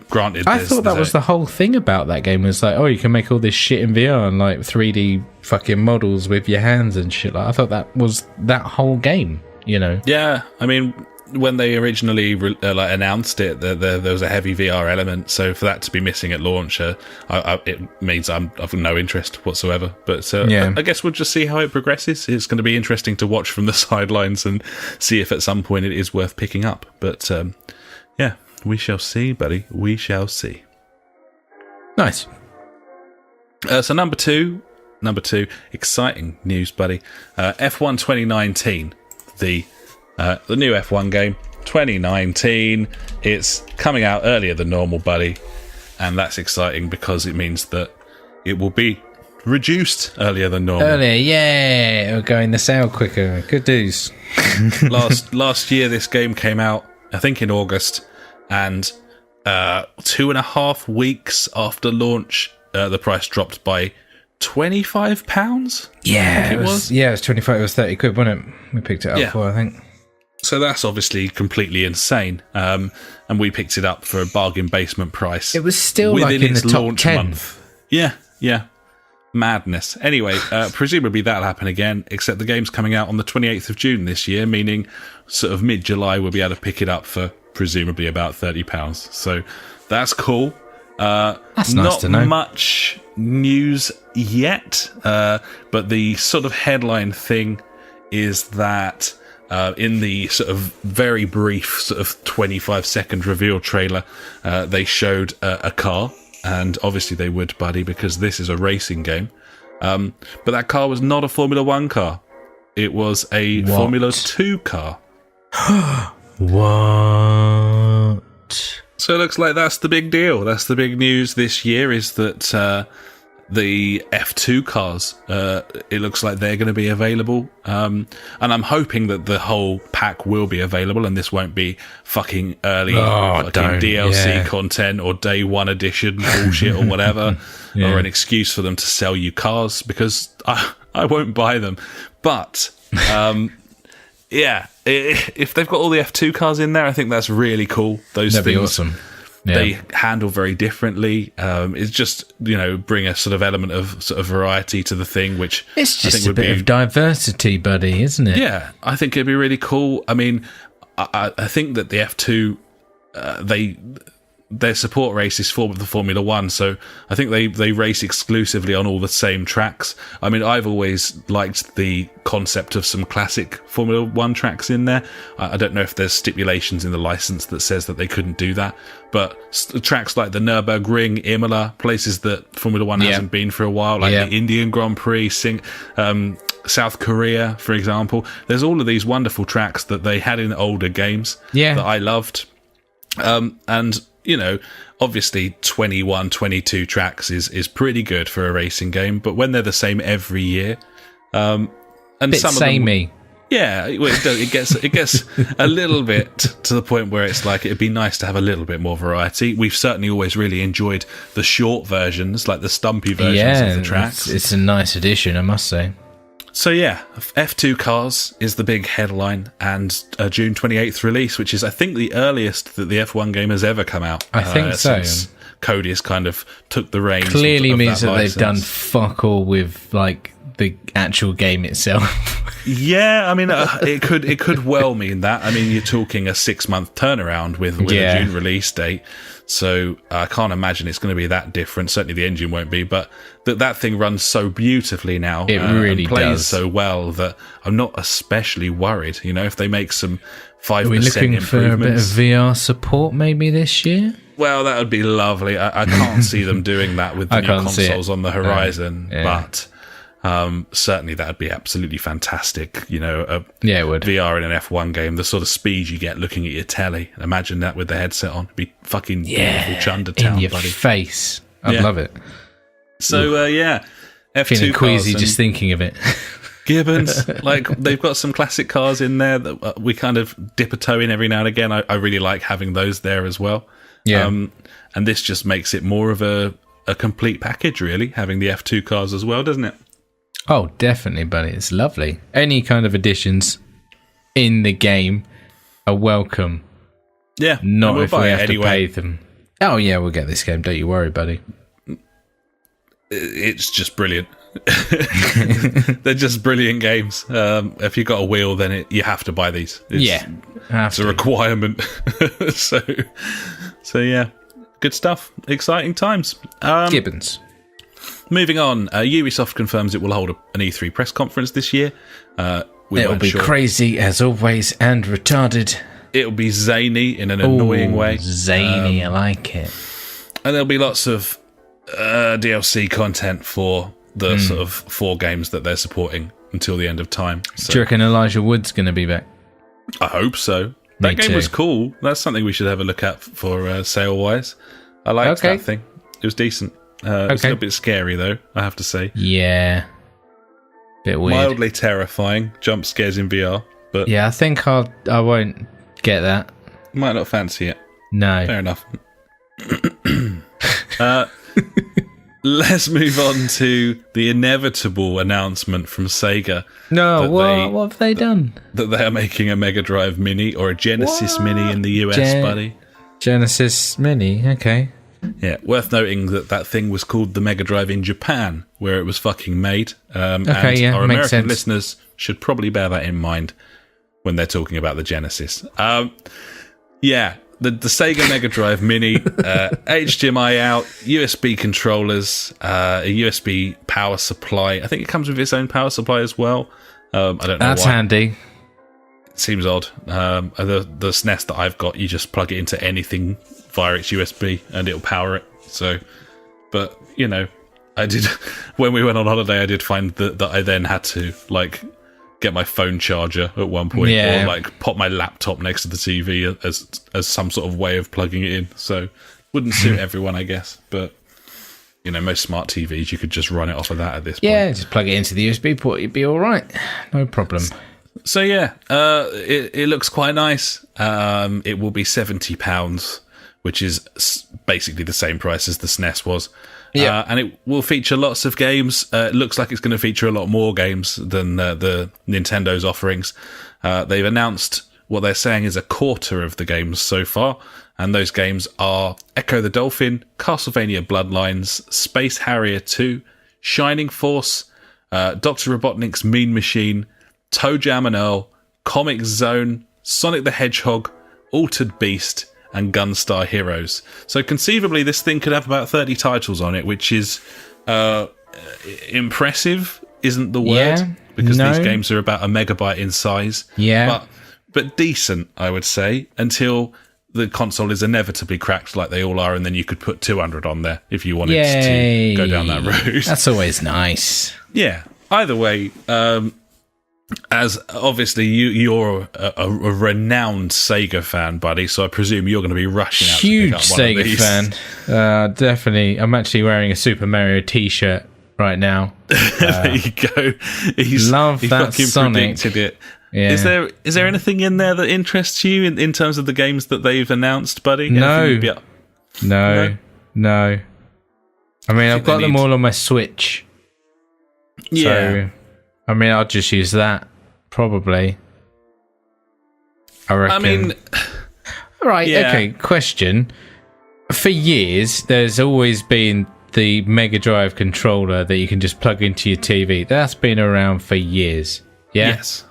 granted, I thought that was the whole thing about that game, was like, you can make all this shit in VR and like 3D fucking models with your hands and shit. Like, I thought that was that whole game. Yeah, I mean, when they originally announced it, there was a heavy VR element, so for that to be missing at launch, it means I've no interest whatsoever. But I guess we'll just see how it progresses. It's going to be interesting to watch from the sidelines and see if at some point it is worth picking up. But yeah, we shall see, buddy. We shall see. Nice. So number two, exciting news, buddy. F1 2019, the new F1 game, 2019. It's coming out earlier than normal, buddy. And that's exciting because it means that it will be reduced earlier than normal. Earlier, yeah. It'll go in the sale quicker. Good news. Last year, this game came out, I think, in August. And 2.5 weeks after launch, the price dropped by £25. Yeah, it was 25. It was 30 quid, wasn't it? We picked it up for, I think. So that's obviously completely insane. And we picked it up for a bargain basement price. It was still like in the top 10. Month. Yeah. Madness. Anyway, presumably that'll happen again, except the game's coming out on the 28th of June this year, meaning sort of mid-July we'll be able to pick it up for presumably about £30. So that's cool. That's nice to know. Not much news yet, but the sort of headline thing is that in the sort of very brief sort of 25-second reveal trailer, they showed a car, and obviously they would, buddy, because this is a racing game. But that car was not a Formula 1 car. It was a Formula 2 car. What? So it looks like that's the big deal. That's the big news this year, is that the F2 cars, it looks like they're going to be available. And I'm hoping that the whole pack will be available and this won't be fucking early DLC content or day one edition bullshit or whatever, or an excuse for them to sell you cars, because I won't buy them. But if they've got all the F2 cars in there, I think that's really cool. That'd be awesome. Yeah. They handle very differently. It's just, bring a sort of element of sort of variety to the thing, which it's just I think a bit of diversity, buddy, isn't it? Yeah, I think it'd be really cool. I mean, I think that the F2, their support race is for the Formula 1, so I think they race exclusively on all the same tracks. I mean, I've always liked the concept of some classic Formula 1 tracks in there. I don't know if there's stipulations in the license that says that they couldn't do that, but tracks like the Nürburgring, Imola, places that Formula 1 hasn't been for a while, like the Indian Grand Prix, South Korea, for example. There's all of these wonderful tracks that they had in older games that I loved. And obviously 21, 22 tracks is pretty good for a racing game, but when they're the same every year, and bit some samey. Of them, it gets a little bit to the point where it's like it'd be nice to have a little bit more variety. We've certainly always really enjoyed the short versions, like the stumpy versions of the tracks. It's a nice addition, I must say. So F2 cars is the big headline, and a June 28th release, which is, I think, the earliest that the F1 game has ever come out. I think so. Since Cody has kind of took the reins. Clearly means that they've done fuck all with the actual game itself. Yeah, I mean, it could well mean that. I mean, you're talking a 6-month turnaround with a June release date. So I can't imagine it's going to be that different. Certainly the engine won't be, but that thing runs so beautifully now. It really and plays does. so well that I'm not especially worried. If they make some 5% Are we looking improvements. for a bit of VR support maybe this year? Well, that would be lovely. I can't see them doing that with the new consoles on the horizon, but certainly that would be absolutely fantastic. It would. VR in an F1 game, the sort of speed you get looking at your telly. Imagine that with the headset on. It'd be fucking beautiful Chundertown, in your buddy. face. I'd love it. So, F2 feeling queasy just thinking of it. Gibbons, they've got some classic cars in there that we kind of dip a toe in every now and again. I really like having those there as well. Yeah. And this just makes it more of a complete package, really, having the F2 cars as well, doesn't it? Oh, definitely, buddy. It's lovely. Any kind of additions in the game are welcome. Yeah. Not if we have to pay them. Oh, yeah, we'll get this game. Don't you worry, buddy. It's just brilliant. They're just brilliant games. If you've got a wheel, then you have to buy these. It's a requirement. So yeah, good stuff. Exciting times. Gibbons. Moving on, Ubisoft confirms it will hold an E3 press conference this year. It'll be crazy as always and retarded. It'll be zany in an annoying way. Zany, I like it. And there'll be lots of DLC content for the sort of 4 games that they're supporting until the end of time. So, do you reckon Elijah Wood's going to be back? I hope so. That game was cool. That's something we should have a look at for sale-wise. I liked that thing. It was decent. It's a little bit scary, though, I have to say. Yeah. Bit weird. Mildly terrifying. Jump scares in VR. But yeah, I think I won't get that. Might not fancy it. No. Fair enough. Let's move on to the inevitable announcement from Sega. No, what have they done? That they are making a Mega Drive Mini or a Genesis Mini in the US, buddy. Genesis Mini, okay. Yeah, worth noting that thing was called the Mega Drive in Japan, where it was fucking made. Our American listeners should probably bear that in mind when they're talking about the Genesis. The Sega Mega Drive Mini, HDMI out, USB controllers, a USB power supply. I think it comes with its own power supply as well. I don't know why. That's handy. It seems odd. The SNES that I've got, you just plug it into anything via its USB and it'll power it. So, but, I did when we went on holiday. I did find that I then had to like get my phone charger at one point, or like pop my laptop next to the TV as some sort of way of plugging it in. So wouldn't suit everyone, I guess, but. You know, most smart TVs, you could just run it off of that at this point. Yeah, just plug it into the USB port. You'd be all right. No problem. So, yeah, it looks quite nice. It will be £70, which is basically the same price as the SNES was. Yeah. And it will feature lots of games. It looks like it's going to feature a lot more games than the Nintendo's offerings. They've announced what they're saying is a quarter of the games so far. And those games are Echo the Dolphin, Castlevania Bloodlines, Space Harrier 2, Shining Force, Dr. Robotnik's Mean Machine, Toe Jam and Earl, Comic Zone, Sonic the Hedgehog, Altered Beast, and Gunstar Heroes. So conceivably, this thing could have about 30 titles on it, which is impressive, isn't the word, because these games are about a megabyte in size. Yeah. But decent, I would say, until the console is inevitably cracked like they all are, and then you could put 200 on there if you wanted to go down that road. That's always nice. Yeah. Either way, as obviously you're a renowned Sega fan, buddy, so I presume you're going to be rushing out Huge to pick up one Sega of these. fan. Definitely. I'm actually wearing a Super Mario t-shirt right now. There you go. Love he that fucking Sonic. predicted it. Yeah. Is there anything in there that interests you in terms of the games that they've announced, buddy? No. No. I mean, I've got them all on my Switch. Yeah. So, I mean, I'll just use that, probably. I reckon. I mean... Right, okay, question. For years, there's always been the Mega Drive controller that you can just plug into your TV. That's been around for years. Yeah? Yes.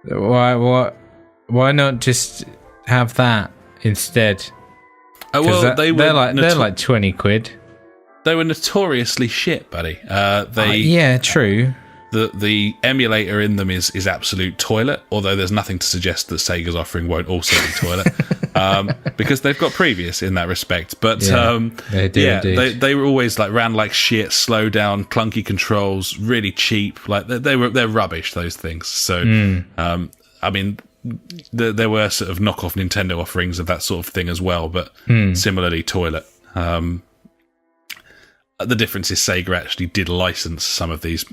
Why not just have that instead? Well, they're like 20 quid. They were notoriously shit, buddy. Yeah, true. The emulator in them is absolute toilet, although there's nothing to suggest that Sega's offering won't also be toilet, because they've got previous in that respect. But they do. They were always like ran like shit, slow down, clunky controls, really cheap. Like they're rubbish, those things. So I mean, there were sort of knockoff Nintendo offerings of that sort of thing as well, but similarly toilet. The difference is Sega actually did license some of these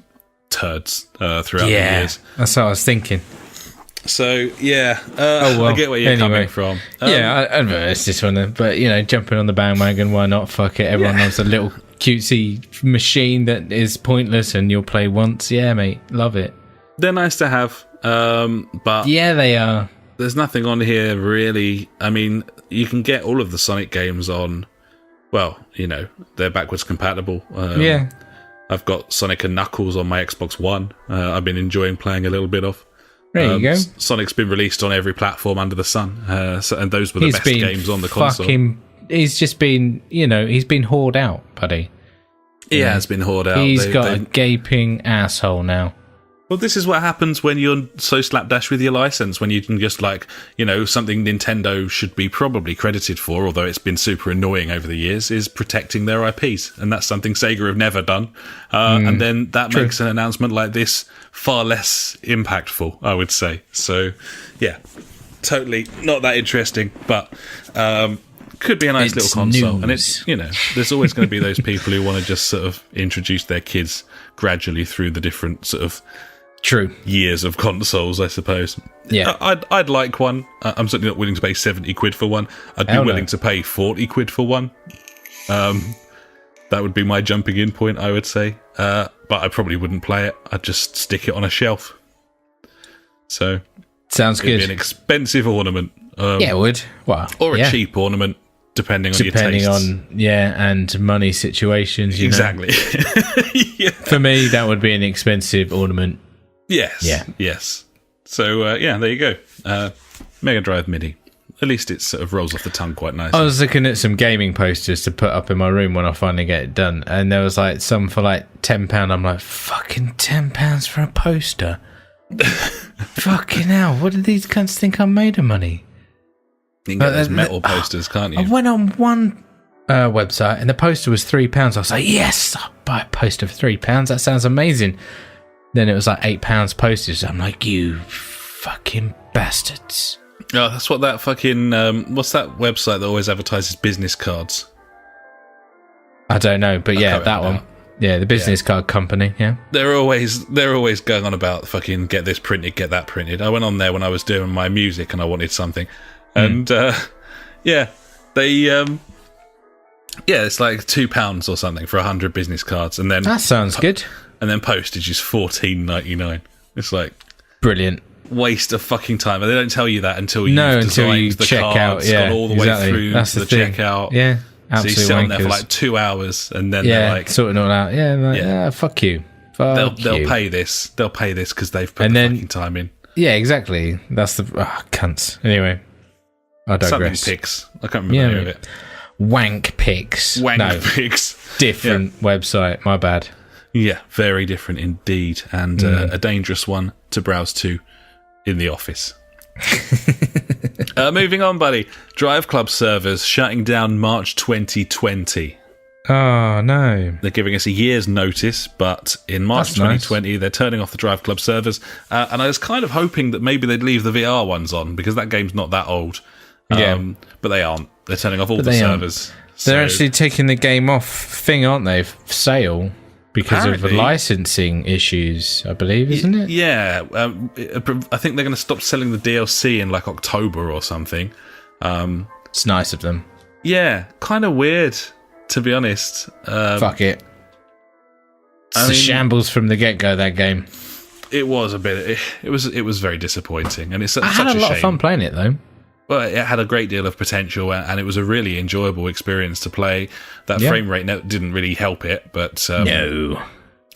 turds throughout the years. That's what I was thinking. So I get where you're coming from. I it's this one, but jumping on the bandwagon, why not? Fuck it, everyone loves a little cutesy machine that is pointless and you'll play once. Yeah, mate, love it. They're nice to have, but yeah, they are. There's nothing on here really. I mean, you can get all of the Sonic games on. Well, they're backwards compatible. I've got Sonic and Knuckles on my Xbox One. I've been enjoying playing a little bit of. There you go. Sonic's been released on every platform under the sun, and those were the best games on the console. He's just been, he's been hoarded out, buddy. He has been hoarded out. He's got a gaping asshole now. Well, this is what happens when you're so slapdash with your license, when you can just something Nintendo should be probably credited for, although it's been super annoying over the years, is protecting their IPs. And that's something Sega have never done. And then that makes an announcement like this far less impactful, I would say. So, yeah, totally not that interesting, but could be a nice little console. And it's, there's always going to be those people who want to just sort of introduce their kids gradually through the different sort of years of consoles, I suppose. Yeah, I'd like one. I'm certainly not willing to pay 70 quid for one. I'd be willing to pay 40 quid for one. That would be my jumping in point, I would say. But I probably wouldn't play it. I'd just stick it on a shelf. So sounds good. It'd be an expensive ornament. It would. Well, or a cheap ornament, depending on your tastes. And money situations. Exactly. For me, that would be an expensive ornament. Yes. Yeah. Yes. So, there you go. Mega Drive Mini. At least it sort of rolls off the tongue quite nicely. I was looking at some gaming posters to put up in my room when I finally get it done, and there was some for £10. I'm like, fucking £10 for a poster? Fucking hell, what do these cunts think I'm made of money? You can get those metal posters, can't you? I went on one website, and the poster was £3. I was like, yes, I'll buy a poster for £3. That sounds amazing. Then it was like £8 postage. I'm like, you fucking bastards. Oh, that's what that fucking what's that website that always advertises business cards? I don't know, but yeah, that one. Yeah, the business card company. Yeah, they're always going on about fucking get this printed, get that printed. I went on there when I was doing my music and I wanted something, and yeah, they it's like £2 or something for 100 business cards, and then that sounds good. And then postage is $14.99. It's like brilliant. Waste of fucking time. And they don't tell you that until you the check cards, out. Yeah, gone all the way through to the checkout. Yeah, so you sit on there for like 2 hours, and then they're like sorting it all out. Yeah, fuck you. They'll pay this. They'll pay this because they've put the fucking time in. Yeah, exactly. That's the cunts. Anyway, I digress. Something pics. I can't remember the name of it. Wank pics. Pics. Different website. My bad. Yeah, very different indeed, and a dangerous one to browse to in the office. Moving on, buddy. Drive Club servers shutting down March 2020. Oh, no. They're giving us a year's notice, but in March 2020, they're turning off the Drive Club servers, and I was kind of hoping that maybe they'd leave the VR ones on, because that game's not that old. But they aren't. They're turning off all the servers. They're actually taking the game off thing, aren't they? Sale. Because of licensing issues, I believe, isn't it? Yeah. I think they're going to stop selling the DLC in like October or something. It's nice of them. Yeah. Kind of weird, to be honest. Fuck it. It's a shambles from the get-go, that game. It was a bit... It was very disappointing. And it's such a shame. I had a lot of fun playing it, though. Well, it had a great deal of potential, and it was a really enjoyable experience to play. That frame rate didn't really help it, but no,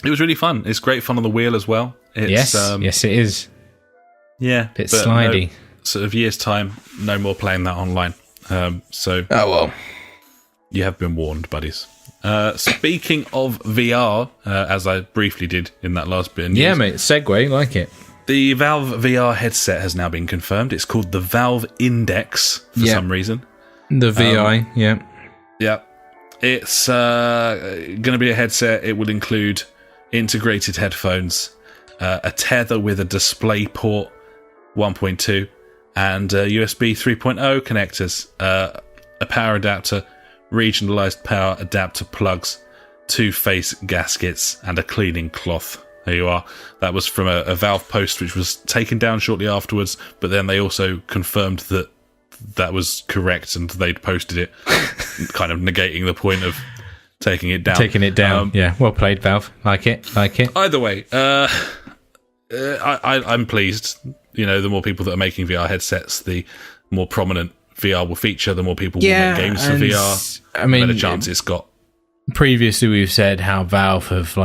it was really fun. It's great fun on the wheel as well. Yes, it is. Yeah, bit slidey. Sort of years' time, no more playing that online. So, oh well, you have been warned, buddies. Speaking of VR, as I briefly did in that last bit of news, yeah, mate, segue, like it. The Valve VR headset has now been confirmed. It's called the Valve Index for some reason. The VI, yeah. Yeah. It's going to be a headset. It will include integrated headphones, a tether with a DisplayPort 1.2, and USB 3.0 connectors, a power adapter, regionalized power adapter plugs, 2 face gaskets, and a cleaning cloth. There you are. That was from a Valve post, which was taken down shortly afterwards, but then they also confirmed that was correct and they'd posted it, kind of negating the point of taking it down. Yeah. Well played, Valve. Like it. Either way, I'm pleased. You know, the more people that are making VR headsets, the more prominent VR will feature, the more people will make games for VR, the better chance it's got. Previously, we've said how Valve have,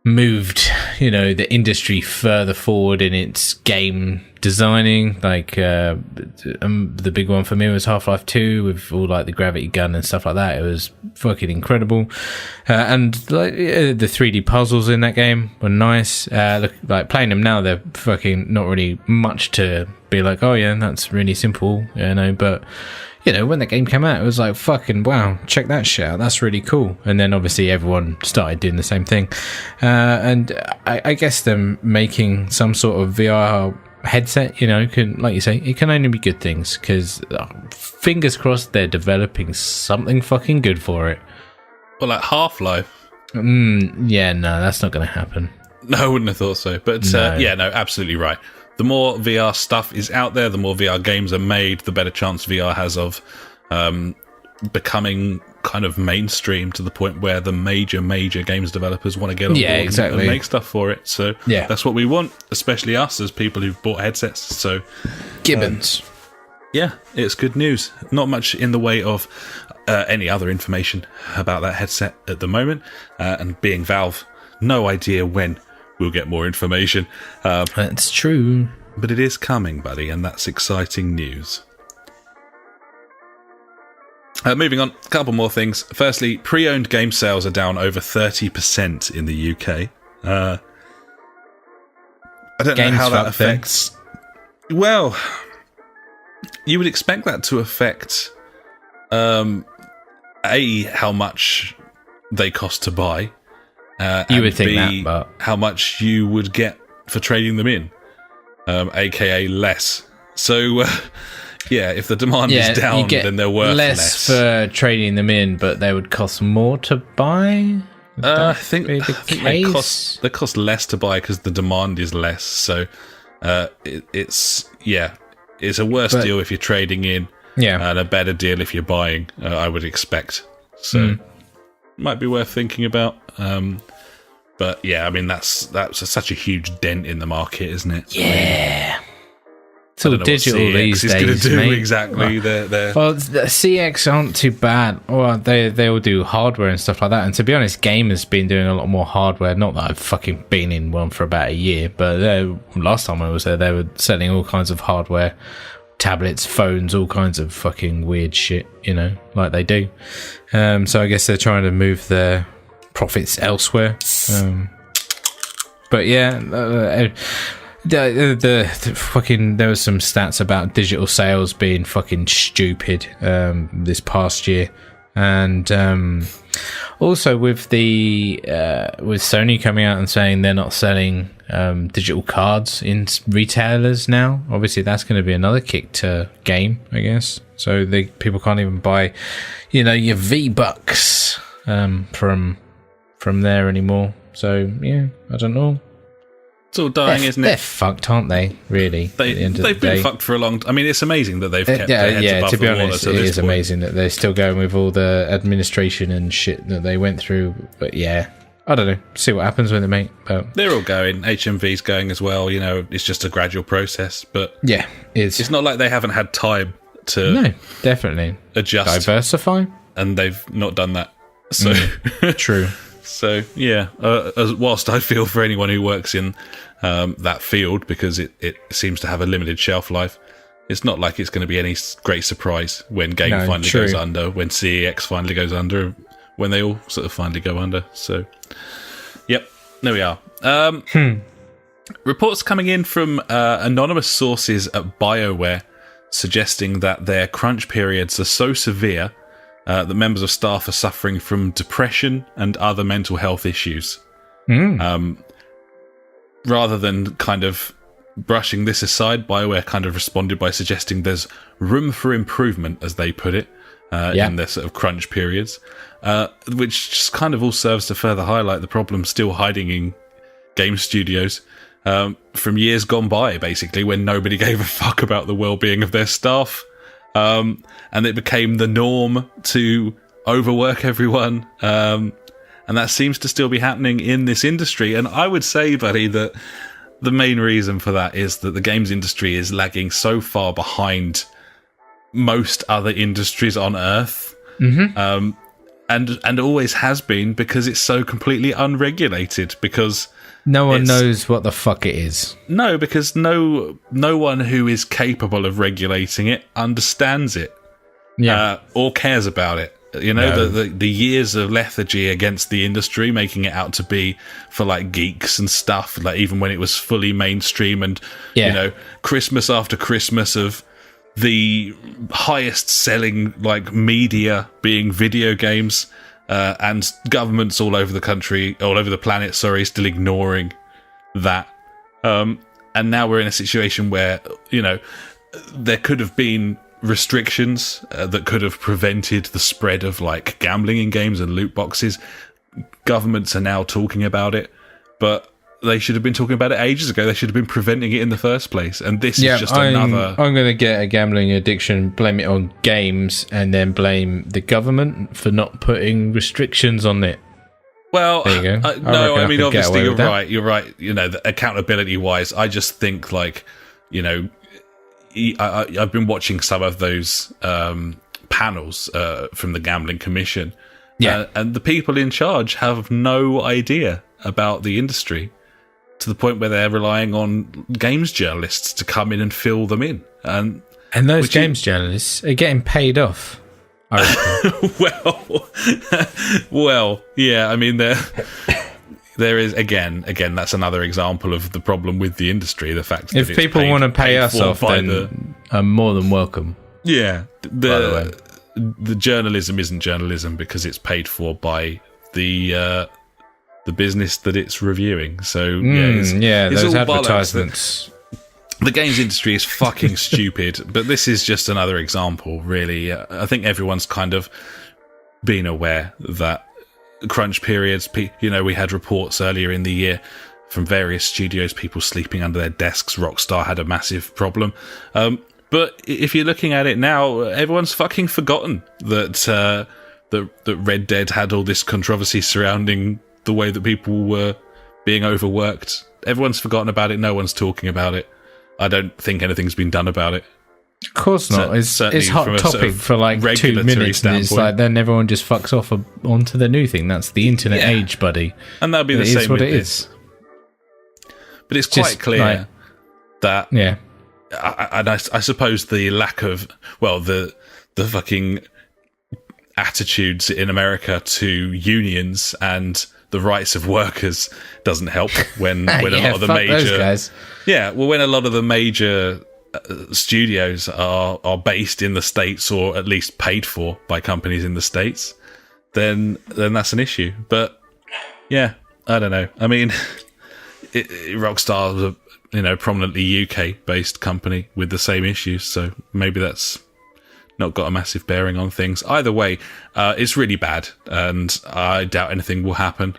moved, the industry further forward in its game designing. The big one for me was Half-Life 2 with all the gravity gun and stuff like that. It was fucking incredible. And the 3D puzzles in that game were nice. Playing them now, they're fucking not really much to be like, oh yeah, that's really simple, but when the game came out, it was like, fucking wow, check that shit out, that's really cool. And then obviously everyone started doing the same thing. And I guess them making some sort of VR headset, can, like you say, it can only be good things, because fingers crossed they're developing something fucking good for it. Well, like Half-Life. Yeah, no, that's not going to happen. No, I wouldn't have thought so. But absolutely right. The more VR stuff is out there, the more VR games are made, the better chance VR has of becoming kind of mainstream to the point where the major games developers want to get on board and make stuff for it. So that's what we want, especially us as people who've bought headsets. So Gibbons. It's good news. Not much in the way of any other information about that headset at the moment. And being Valve, no idea when we'll get more information. That's true. But it is coming, buddy, and that's exciting news. Moving on, a couple more things. Firstly, pre-owned game sales are down over 30% in the UK. I don't know how that affects... Well, you would expect that to affect how much they cost to buy. You would think B, that, but how much you would get for trading them in, aka less. So, if the demand is down, then they're worth less for trading them in, but they would cost more to buy. I think they cost less to buy because the demand is less. So, it's a worse deal if you're trading in, and a better deal if you're buying. I would expect. So, might be worth thinking about. But yeah, I mean that's such a huge dent in the market, isn't it? Yeah. It's all digital these days, going to do mate. Exactly. Well, the CX aren't too bad. Well, they all do hardware and stuff like that. And to be honest, Gamer's been doing a lot more hardware. Not that I've fucking been in one for about a year, but last time I was there, they were selling all kinds of hardware, tablets, phones, all kinds of fucking weird shit, like they do. So I guess they're trying to move their profits elsewhere. But yeah, the fucking, there was some stats about digital sales being fucking stupid this past year, and also with with Sony coming out and saying they're not selling digital cards in retailers now. Obviously that's going to be another kick to game, I guess. So people can't even buy your V-Bucks from there anymore. So yeah, I don't know. It's all dying, isn't it? They're fucked, aren't they? Really? They've been fucked for a long time. I mean, it's amazing that they've kept their heads above to be the water. honest, it is amazing that they're still going with all the administration and shit that they went through. But yeah, I don't know. See what happens with it, mate. But they're all going. HMV's going as well. It's just a gradual process. But yeah, it's not like they haven't had time to definitely adjust, diversify, and they've not done that. So true. So yeah, whilst I feel for anyone who works in that field, because it seems to have a limited shelf life, it's not like it's going to be any great surprise when Game finally goes under, when CEX finally goes under, when they all sort of finally go under. So, yep, there we are. Reports coming in from anonymous sources at BioWare suggesting that their crunch periods are so severe that members of staff are suffering from depression and other mental health issues. Rather than kind of brushing this aside, BioWare kind of responded by suggesting there's room for improvement, as they put it, in their sort of crunch periods, which just kind of all serves to further highlight the problem still hiding in game studios from years gone by, basically, when nobody gave a fuck about the well-being of their staff. And it became the norm to overwork everyone. And that seems to still be happening in this industry. And I would say, buddy, that the main reason for that is that the games industry is lagging so far behind most other industries on Earth. And always has been, because it's so completely unregulated, because no one knows what the fuck it is. No, because no one who is capable of regulating it understands it, or cares about it. The years of lethargy against the industry, making it out to be for like geeks and stuff, like even when it was fully mainstream, and Christmas after Christmas of the highest selling like media being video games. And governments all over the planet, still ignoring that. And now we're in a situation where, there could have been restrictions that could have prevented the spread of like gambling in games and loot boxes. Governments are now talking about it, but they should have been talking about it ages ago. They should have been preventing it in the first place. And this is just another... I'm going to get a gambling addiction, blame it on games, and then blame the government for not putting restrictions on it. Well, there you go. No, I mean, obviously you're right. You're right. Accountability-wise, I just think like, I've been watching some of those panels from the Gambling Commission. And the people in charge have no idea about the industry, to the point where they're relying on games journalists to come in and fill them in. And those games journalists are getting paid off. well, yeah, I mean, there is, again, that's another example of the problem with the industry, the fact that if people want to pay us off, then I'm more than welcome. Yeah. the journalism isn't journalism because it's paid for by the business that it's reviewing. So it's those all advertisements. The games industry is fucking stupid, but this is just another example, really. I think everyone's kind of been aware that crunch periods, we had reports earlier in the year from various studios, people sleeping under their desks. Rockstar had a massive problem. But if you're looking at it now, everyone's fucking forgotten that Red Dead had all this controversy surrounding the way that people were being overworked. Everyone's forgotten about it. No one's talking about it. I don't think anything's been done about it. Of course not. It's hot topic for like 2 minutes, and it's like then everyone just fucks off onto the new thing. That's the internet age, buddy. And that'll be the same with this. But it's quite clear that... Yeah. I suppose the lack of... Well, the fucking attitudes in America to unions and the rights of workers doesn't help when a lot of the major... those guys. Yeah, well, when a lot of the major studios are based in the States, or at least paid for by companies in the States, then that's an issue. But yeah, I don't know. I mean, Rockstar was a prominently UK based company with the same issues, so maybe that's not got a massive bearing on things. Either way, it's really bad, and I doubt anything will happen.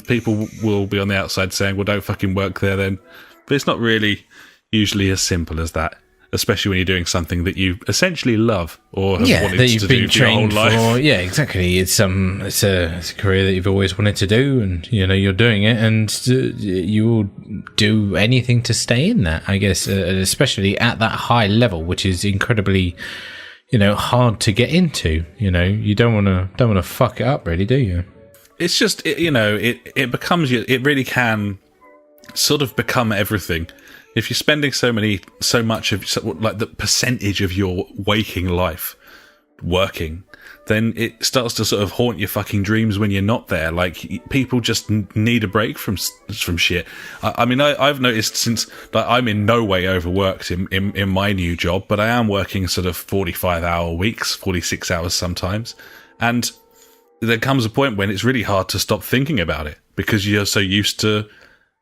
People will be on the outside saying, well, don't fucking work there then. But it's not really usually as simple as that, especially when you're doing something that you essentially love or have wanted to do for your whole life. Yeah, exactly. It's a career that you've always wanted to do, and you're doing it, and you will do anything to stay in that, I guess, especially at that high level, which is incredibly hard to get into. You don't want to fuck it up, really, do you? It's just it becomes it really can sort of become everything. If you're spending so much of like the percentage of your waking life working, then it starts to sort of haunt your fucking dreams when you're not there. Like, people just need a break from shit. I mean, I've noticed since, like, I'm in no way overworked in my new job, but I am working sort of 45-hour weeks, 46 hours sometimes, and there comes a point when it's really hard to stop thinking about it because you're so used to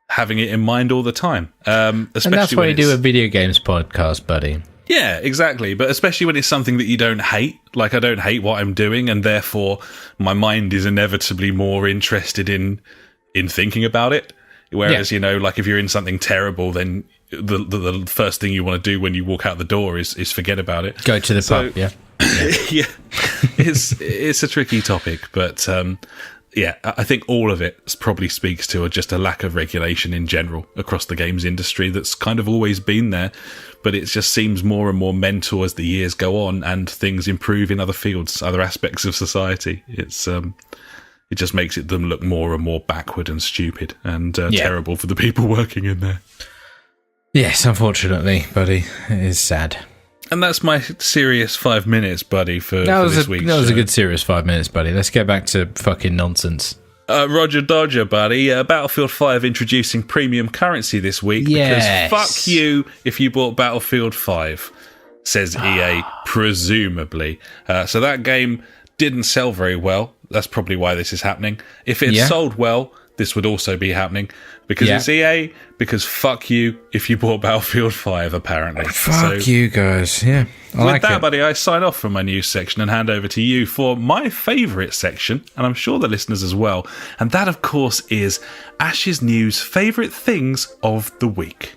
having it in mind all the time. Especially and that's why you do a video games podcast, buddy. Yeah, exactly. But especially when it's something that you don't hate. Like, I don't hate what I'm doing, and therefore my mind is inevitably more interested in thinking about it. Whereas, like, if you're in something terrible, then the first thing you want to do when you walk out the door is forget about it. Go to the pub, yeah. Yeah. It's a tricky topic, but I think all of it probably speaks to just a lack of regulation in general across the games industry that's kind of always been there, but it just seems more and more mental as the years go on and things improve in other fields, other aspects of society. It's it just makes them look more and more backward and stupid and terrible for the people working in there. Yes, unfortunately, buddy, it is sad. And that's my serious 5 minutes, buddy, for this week. That was a good serious 5 minutes, buddy. Let's get back to fucking nonsense. Roger Dodger, buddy. Battlefield 5 introducing premium currency this week. Yes. Because fuck you if you bought Battlefield 5, says EA, presumably. So that game didn't sell very well. That's probably why this is happening. If it sold well, this would also be happening. Because it's EA, because fuck you if you bought Battlefield 5, apparently. Fuck you guys, yeah. With that, buddy, I sign off from my news section and hand over to you for my favourite section, and I'm sure the listeners as well. And that, of course, is Ash's News Favourite Things of the Week.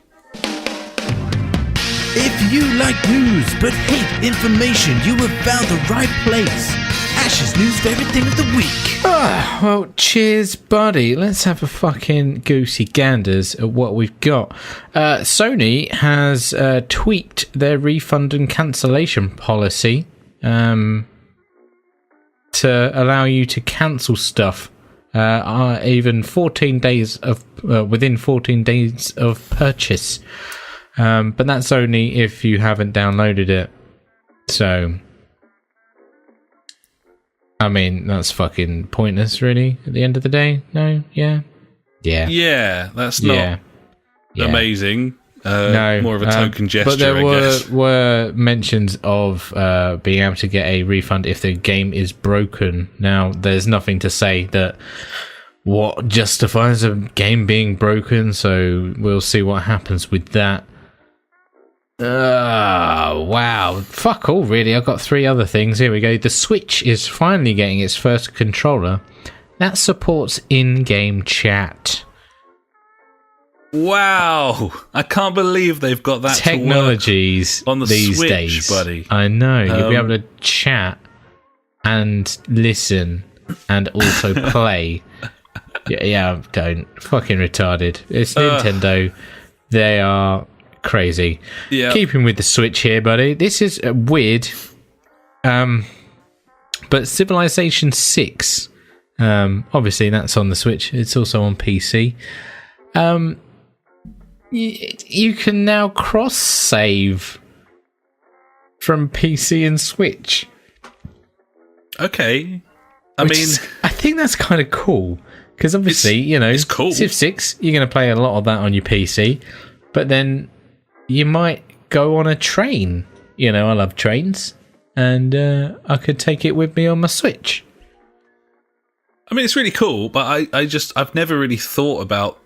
If you like news but hate information, you have found the right place. Ash's News Favourite Thing of the Week. Well, cheers, buddy. Let's have a fucking goosey ganders at what we've got. Sony has tweaked their refund and cancellation policy to allow you to cancel stuff even 14 days of within 14 days of purchase. But that's only if you haven't downloaded it. So, I mean, that's fucking pointless, really, at the end of the day. No? Yeah? Yeah. Yeah, that's not amazing. No, more of a token gesture, but there I guess. were mentions of being able to get a refund if the game is broken. Now, there's nothing to say that what justifies a game being broken, so we'll see what happens with that. Wow. Fuck all, really. I've got 3 other things. Here we go. The Switch is finally getting its first controller that supports in-game chat. Wow. I can't believe they've got that technologies to work on the these Switch, days, buddy. I know. You'll be able to chat and listen and also play. Yeah, don't. Fucking retarded. It's Nintendo. They are crazy. Yeah. Keeping with the Switch here, buddy. This is weird. But Civilization 6, obviously that's on the Switch. It's also on PC. You can now cross-save from PC and Switch. Okay. I think that's kind of cool. Because obviously, it's cool. Civ 6, you're going to play a lot of that on your PC. But then you might go on a train. I love trains. And I could take it with me on my Switch. It's really cool, but I've never really thought about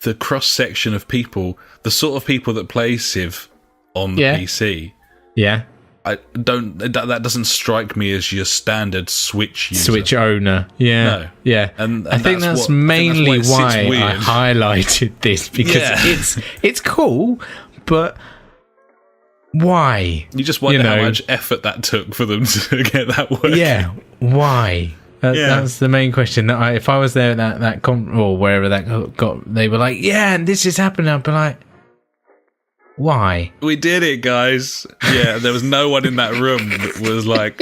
the cross-section of people, the sort of people that play Civ on the PC. Yeah. That doesn't strike me as your standard Switch user. Switch owner. Yeah. No. Yeah. And I think that's mainly why I highlighted this, because it's cool, but why? You just wonder how much effort that took for them to get that working. Yeah. Why? That's the main question. That if I was there at that or wherever that got, they were like, yeah, and this is happening. I'd be like, why? We did it, guys. Yeah, there was no one in that room that was like,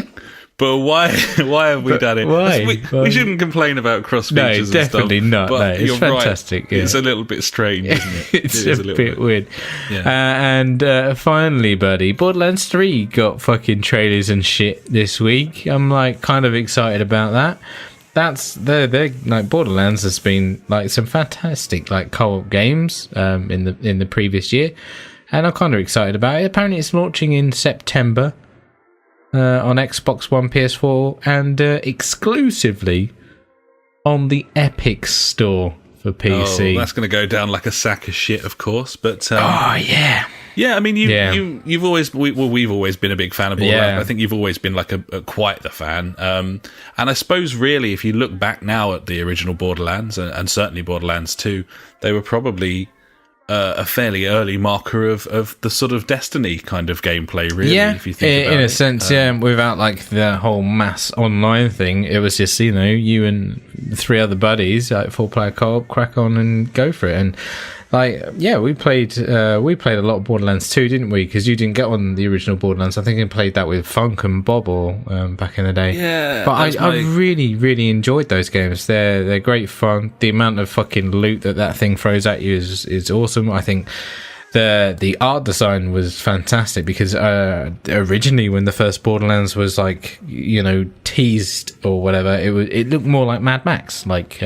but why have we done it? Why? We shouldn't complain about cross features and stuff. No, definitely not. But it's fantastic. Right. Yeah. It's a little bit strange, isn't it? It's a bit weird. Yeah. And finally, buddy, Borderlands 3 got fucking trailers and shit this week. I'm like kind of excited about that. They're like Borderlands has been like some fantastic like co-op games in the previous year. And I'm kind of excited about it. Apparently, it's launching in September on Xbox One, PS4, and exclusively on the Epic Store for PC. Oh, that's going to go down like a sack of shit, of course. But yeah. Yeah, you've always we've always been a big fan of Borderlands. Yeah. I think you've always been like a quite the fan. And I suppose really, if you look back now at the original Borderlands and certainly Borderlands 2, they were probably a fairly early marker of the sort of Destiny kind of gameplay, really. Yeah, if you think about in it. a sense, without like the whole mass online thing, it was just you and 3 other buddies, like 4-player co-op, crack on and go for it. And we played a lot of Borderlands 2, didn't we? Because you didn't get on the original Borderlands. I think I played that with Funk and Bobble back in the day. Yeah, but I really, really enjoyed those games. They're great fun. The amount of fucking loot that thing throws at you is awesome. I think the art design was fantastic because originally when the first Borderlands was like teased or whatever, it looked more like Mad Max, like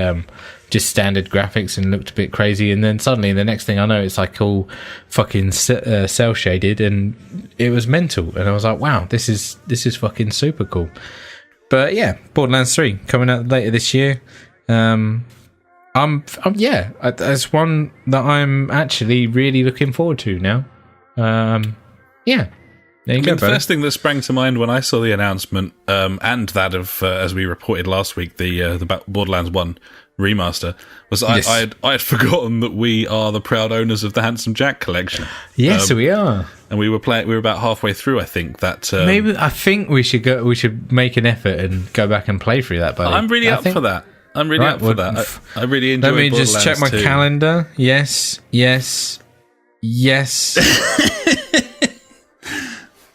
just standard graphics, and looked a bit crazy. And then suddenly the next thing I know, it's like all fucking cell shaded, and it was mental. And I was like, wow, this is fucking super cool. But yeah, Borderlands 3 coming out later this year. That's one that I'm actually really looking forward to now. Yeah. There you go, the first thing that sprang to mind when I saw the announcement, and that of, as we reported last week, the Borderlands 1 remaster, was I had forgotten that we are the proud owners of the Handsome Jack collection. Yes, we are. And we were about halfway through, I think. Maybe I think we should make an effort and go back and play through that, buddy. I'm really up for that. I really enjoyed Borderlands 2. Let me just check my calendar. Yes.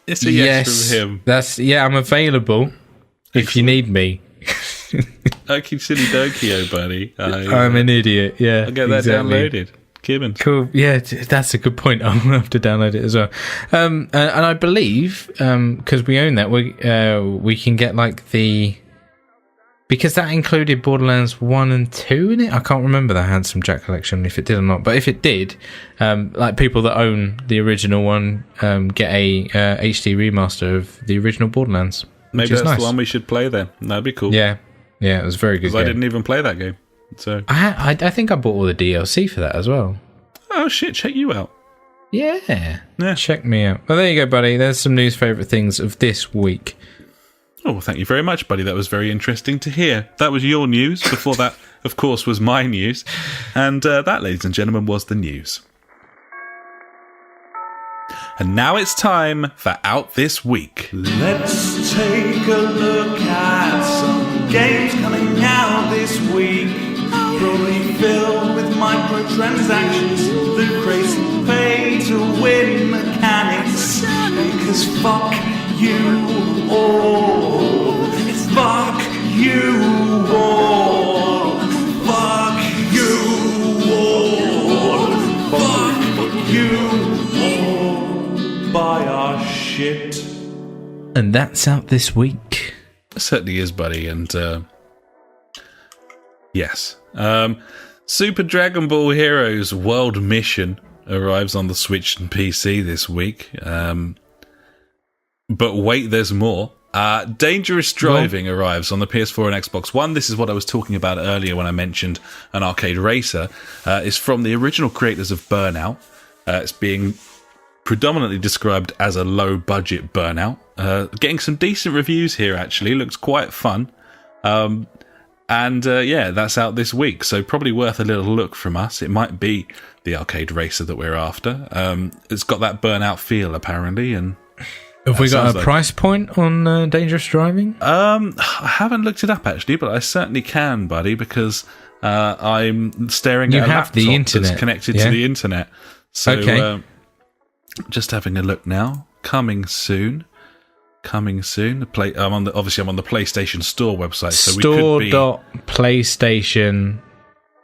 It's a yes from him. I'm available if you need me. Okie silly dokio, buddy. I'm an idiot, yeah. I'll get that downloaded. Gibbons. Cool. Yeah, that's a good point. I'm going to have to download it as well. And I believe, because we own that, we can get like the Because that included Borderlands 1 and 2 in it. I can't remember the Handsome Jack collection, if it did or not. But if it did, like people that own the original one get a HD remaster of the original Borderlands. Maybe that's nice. The one we should play then. That'd be cool. Yeah, it was very good. Because I didn't even play that game. So I think I bought all the DLC for that as well. Oh shit, check you out. Yeah. Check me out. Well, there you go, buddy. There's some news favourite things of this week. Oh, well, thank you very much, buddy. That was very interesting to hear. That was your news. Before that, of course, was my news. And that, ladies and gentlemen, was the news. And now it's time for Out This Week. Let's take a look at some games coming out this week. Probably filled with microtransactions, the crazy pay-to-win mechanics. Because fuck you all. It's fuck you all. Fuck you all. Fuck you all. Buy our shit. And that's Out This Week. It certainly is, buddy. And yes. Super Dragon Ball Heroes World Mission arrives on the Switch and PC this week. But wait, there's more. Dangerous Driving arrives on the PS4 and Xbox One. This is what I was talking about earlier when I mentioned an arcade racer. It's from the original creators of Burnout. It's being predominantly described as a low-budget Burnout. Getting some decent reviews here, actually. Looks quite fun. And that's out this week, so probably worth a little look from us. It might be the arcade racer that we're after. It's got that Burnout feel, apparently, and have we got a price point on Dangerous Driving? I haven't looked it up, actually, but I certainly can, buddy, because I'm staring at a laptop the internet that's connected to the internet. So, okay. Just having a look now. Coming soon. I'm on the PlayStation Store website, so we could be store.playstation.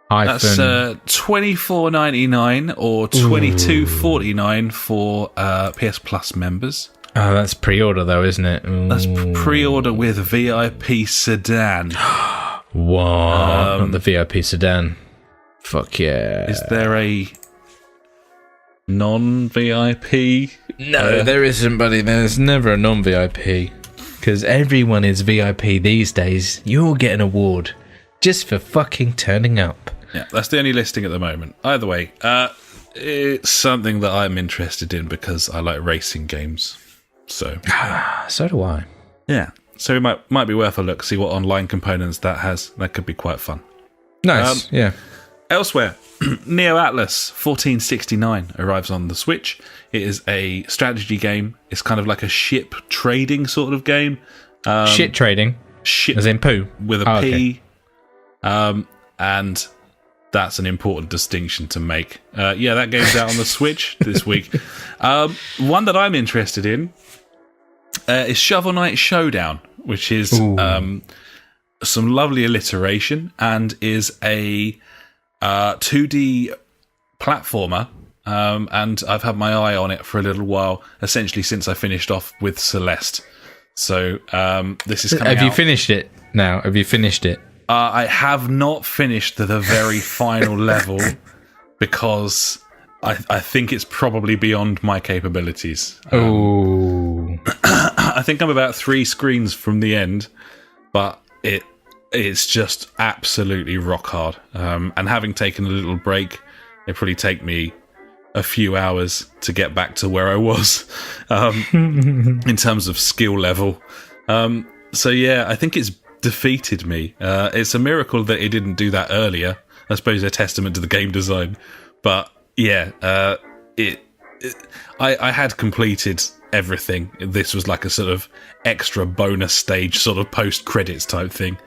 That's $24.99 or $22.49 for PS Plus members. Oh, that's pre-order though, isn't it? Ooh. That's pre-order with VIP sedan. Wow, not the VIP sedan. Fuck yeah. Is there a non-VIP? No, there isn't, buddy. There's never a non-VIP. Because everyone is VIP these days. You'll get an award just for fucking turning up. Yeah, that's the only listing at the moment. Either way, it's something that I'm interested in because I like racing games. So do I. Yeah. So it might be worth a look, see what online components that has. That could be quite fun. Nice, yeah. Elsewhere, Neo Atlas 1469 arrives on the Switch. It is a strategy game. It's kind of like a ship trading sort of game. Shit trading? Ship. As in poo? With a P. Okay. And that's an important distinction to make. That game's out on the Switch this week. One that I'm interested in is Shovel Knight Showdown, which is some lovely alliteration and is a 2D platformer. And I've had my eye on it for a little while, essentially since I finished off with Celeste. So this is coming out. Have you finished it now? Have you finished it? I have not finished the very final level because I think it's probably beyond my capabilities. I think I'm about 3 screens from the end, but it's just absolutely rock hard. And having taken a little break, it probably take me a few hours to get back to where I was in terms of skill level. So yeah, I think it's defeated me. It's a miracle that it didn't do that earlier. I suppose a testament to the game design. But yeah, I had completed everything. This was like a sort of extra bonus stage, sort of post-credits type thing.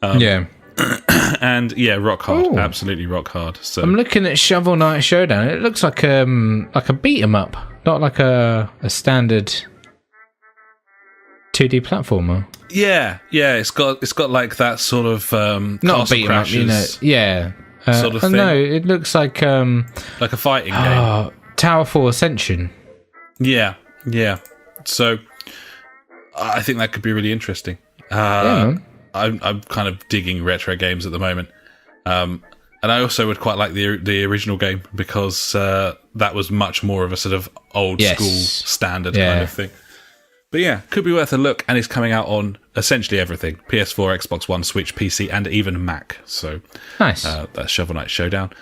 And yeah, rock hard. Ooh. Absolutely rock hard. So I'm looking at Shovel Knight Showdown. It looks like a beat 'em up, not like a standard 2D platformer. Yeah. It's got like that sort of not beat 'em up, you know. Yeah. Sort of thing. No, it looks like a fighting game. Tower Fall Ascension. Yeah. So I think that could be really interesting. I'm kind of digging retro games at the moment. And I also would quite like the original game because that was much more of a sort of old school standard kind of thing. But yeah, could be worth a look, and it's coming out on essentially everything: PS4, Xbox One, Switch, PC, and even Mac. So nice. That's Shovel Knight Showdown.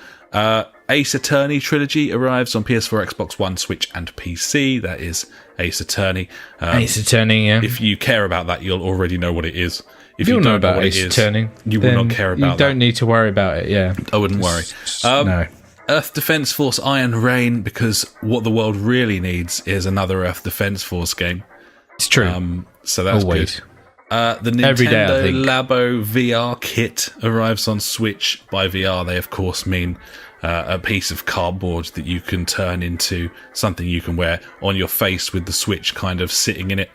Ace Attorney Trilogy arrives on PS4, Xbox One, Switch, and PC. That is Ace Attorney. Ace Attorney, yeah. If you care about that, you'll already know what it is. If You'll you know don't about what Ace it is, Attorney. You will not care about that. You don't need to worry about it, yeah. I wouldn't worry. No. Earth Defense Force Iron Rain, because what the world really needs is another Earth Defense Force game. It's true. So that's Always. good. The Nintendo Labo VR kit arrives on Switch. By VR, they of course mean a piece of cardboard that you can turn into something you can wear on your face with the Switch kind of sitting in it.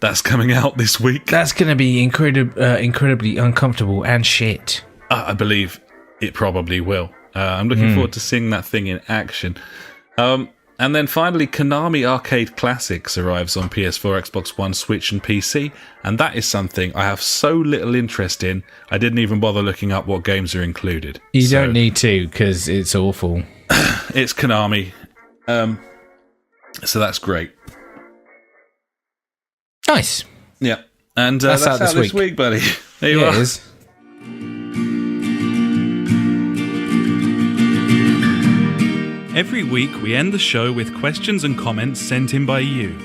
That's coming out this week. That's going to be incredibly uncomfortable and shit. I believe it probably will. I'm looking forward to seeing that thing in action. And then finally, Konami Arcade Classics arrives on PS4, Xbox One, Switch, and PC. And that is something I have so little interest in, I didn't even bother looking up what games are included. You don't need to, because it's awful. It's Konami. So that's great. Nice. Yeah. And that's out this week, buddy. There you are. It is. Every week, we end the show with questions and comments sent in by you.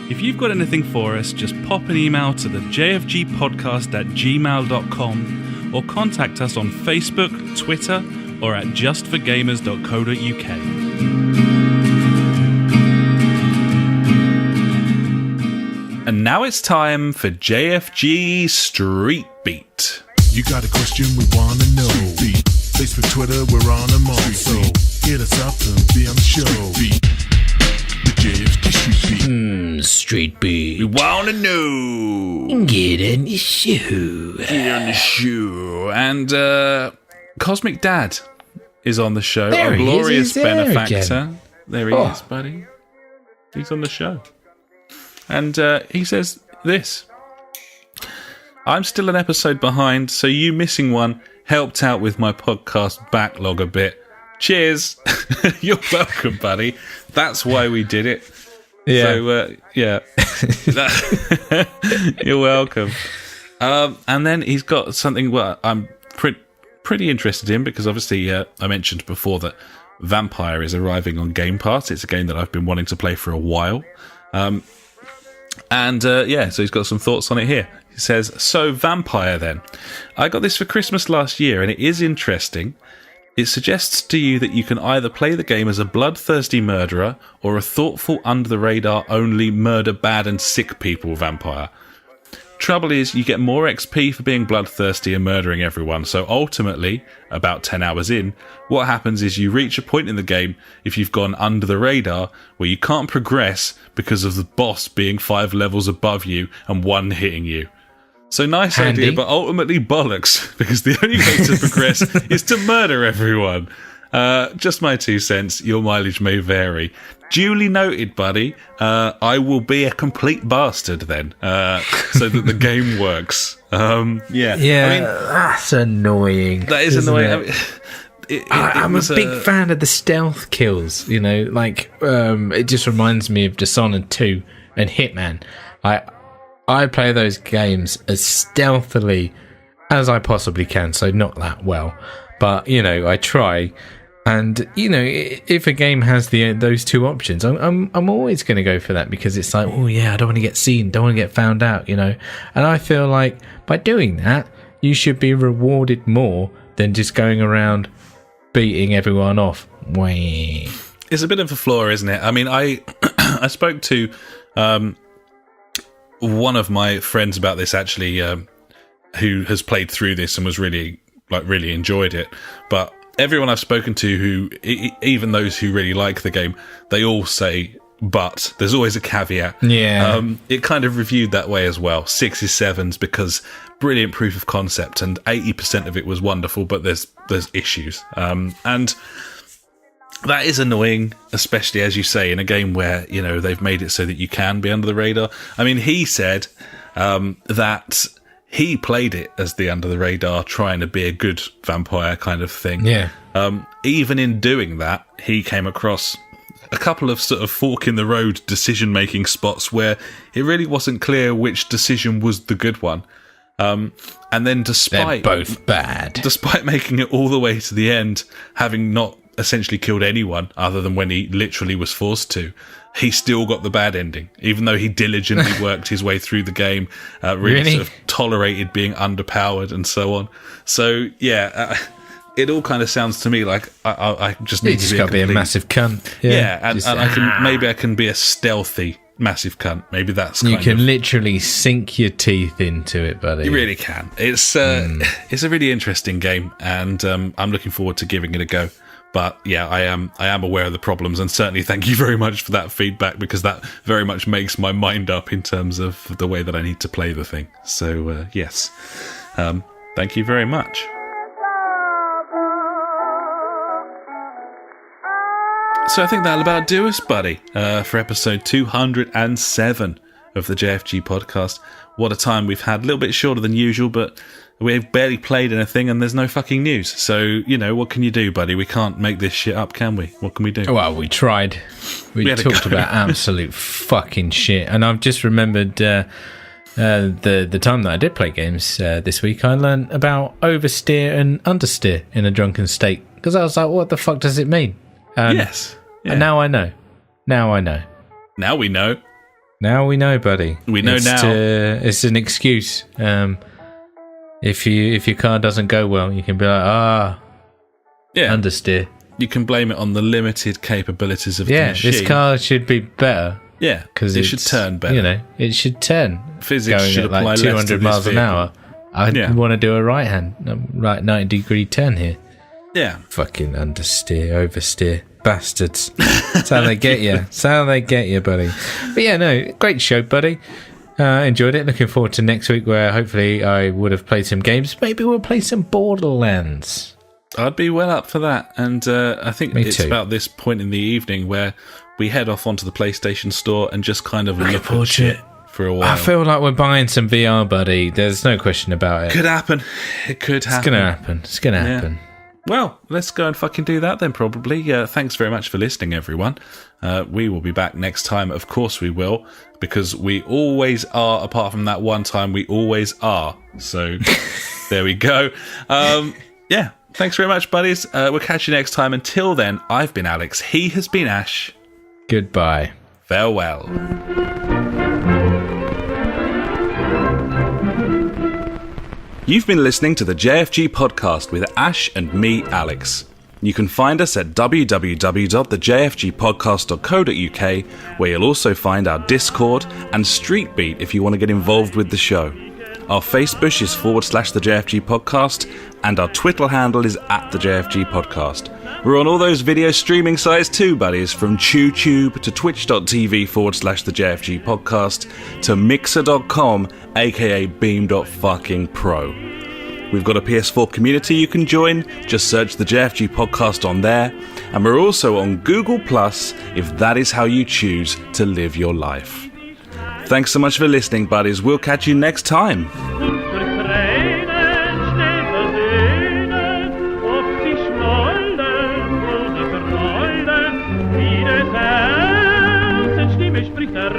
If you've got anything for us, just pop an email to the JfG Podcast at gmail.com or contact us on Facebook, Twitter, or at justforgamers.co.uk. And now it's time for JfG Street Beat. You got a question we want to know. Street Beat. Facebook, Twitter, we're on them all. So hit us up to be on the show. Beat. The JfG Street Beat. Street Beat. We want to know. Get in the shoe. Get on the shoe. And Cosmic Dad is on the show. There Our he is. glorious He's there benefactor. again. There he is, buddy. He's on the show. And he says this. I'm still an episode behind, so you missing one helped out with my podcast backlog a bit. Cheers. You're welcome, buddy. That's why we did it. Yeah. So, yeah. You're welcome. And then he's got something I'm pretty interested in, because obviously I mentioned before that Vampire is arriving on Game Pass. It's a game that I've been wanting to play for a while. So he's got some thoughts on it here. He says, so Vampire then. I got this for Christmas last year, and it is interesting. It suggests to you that you can either play the game as a bloodthirsty murderer or a thoughtful, under-the-radar, only murder bad and sick people vampire. Trouble is, you get more XP for being bloodthirsty and murdering everyone, so ultimately, about 10 hours in, what happens is you reach a point in the game, if you've gone under the radar, where you can't progress because of the boss being 5 levels above you and one hitting you. So nice Handy. idea, but ultimately bollocks, because the only way to progress is to murder everyone. Just my 2 cents, your mileage may vary. Duly noted, buddy. I will be a complete bastard then, so that the game works. Yeah, I mean, that's annoying. that is isn't annoying. it? I mean, I'm a big fan of the stealth kills, it just reminds me of Dishonored 2 and Hitman. I play those games as stealthily as I possibly can, so not that well. But, I try. And, if a game has those 2 options, I'm always going to go for that, because it's like, oh yeah, I don't want to get seen, don't want to get found out, And I feel like by doing that, you should be rewarded more than just going around beating everyone off. Whee. It's a bit of a flaw, isn't it? I mean, I spoke to one of my friends about this, actually, who has played through this and was really enjoyed it. But everyone I've spoken to, who even those who really like the game, they all say, but there's always a caveat. Yeah. It kind of reviewed that way as well. 6s, 7s, because brilliant proof of concept, and 80% of it was wonderful, but there's issues. And that is annoying, especially, as you say, in a game where, they've made it so that you can be under the radar. I mean, he said that he played it as the under the radar, trying to be a good vampire kind of thing. Yeah. Even in doing that, he came across a couple of sort of fork in the road decision making spots where it really wasn't clear which decision was the good one. And then They're both bad. Despite making it all the way to the end, having not essentially killed anyone other than when he literally was forced to, he still got the bad ending, even though he diligently worked his way through the game, really sort of tolerated being underpowered and so on. So, yeah, it all kind of sounds to me like I just need to be a massive cunt. And I can be a stealthy massive cunt. Maybe that's you can literally sink your teeth into it, buddy. You really can. It's a really interesting game, and I'm looking forward to giving it a go. But yeah, I am aware of the problems, and certainly thank you very much for that feedback, because that very much makes my mind up in terms of the way that I need to play the thing. So yes, thank you very much. So I think that'll about do us, buddy, for episode 207 of the JfG podcast. What a time we've had. A little bit shorter than usual, but we've barely played anything and there's no fucking news. So, you know, what can you do, buddy? We can't make this shit up, can we? What can we do? Well, we tried. We talked about absolute fucking shit. And I've just remembered the time that I did play games this week, I learned about oversteer and understeer in a drunken state. Because I was like, what the fuck does it mean? Yes. Yeah. And now I know. Now we know. Now we know, buddy. We know now. It's an excuse. If your car doesn't go well, you can be like, understeer. You can blame it on the limited capabilities of the machine. This car should be better. Yeah, because it should turn better. You know, it should turn. Physics should apply like 200 miles an hour. I want to do a right 90-degree turn here. Yeah. Fucking understeer, oversteer. Bastards. That's how they get you. That's how they get you, buddy. But yeah, no, great show, buddy. Enjoyed it. Looking forward to next week, where hopefully I would have played some games. Maybe we'll play some Borderlands. I'd be well up for that. And I think it's about this point in the evening where we head off onto the PlayStation Store and just kind of look at shit for a while. I feel like we're buying some VR, buddy. There's no question about it. Could happen. It could happen. It's going to happen. Well, let's go and fucking do that then, probably. Thanks very much for listening, everyone. We will be back next time. Of course we will, because we always are. Apart from that one time, we always are. So there we go. Thanks very much, buddies. We'll catch you next time. Until then, I've been Alex. He has been Ash. Goodbye. Farewell. You've been listening to the JfG Podcast with Ash and me, Alex. You can find us at www.thejfgpodcast.co.uk, where you'll also find our Discord and Street Beat if you want to get involved with the show. Our Facebook is /the JfG Podcast, and our Twitter handle is @the JfG Podcast. We're on all those video streaming sites too, buddies, from TubeTube to twitch.tv /the JfG Podcast to mixer.com, aka beam.fucking-pro. We've got a PS4 community you can join. Just search the JfG Podcast on there. And we're also on Google Plus if that is how you choose to live your life. Thanks so much for listening, buddies. We'll catch you next time. Spricht der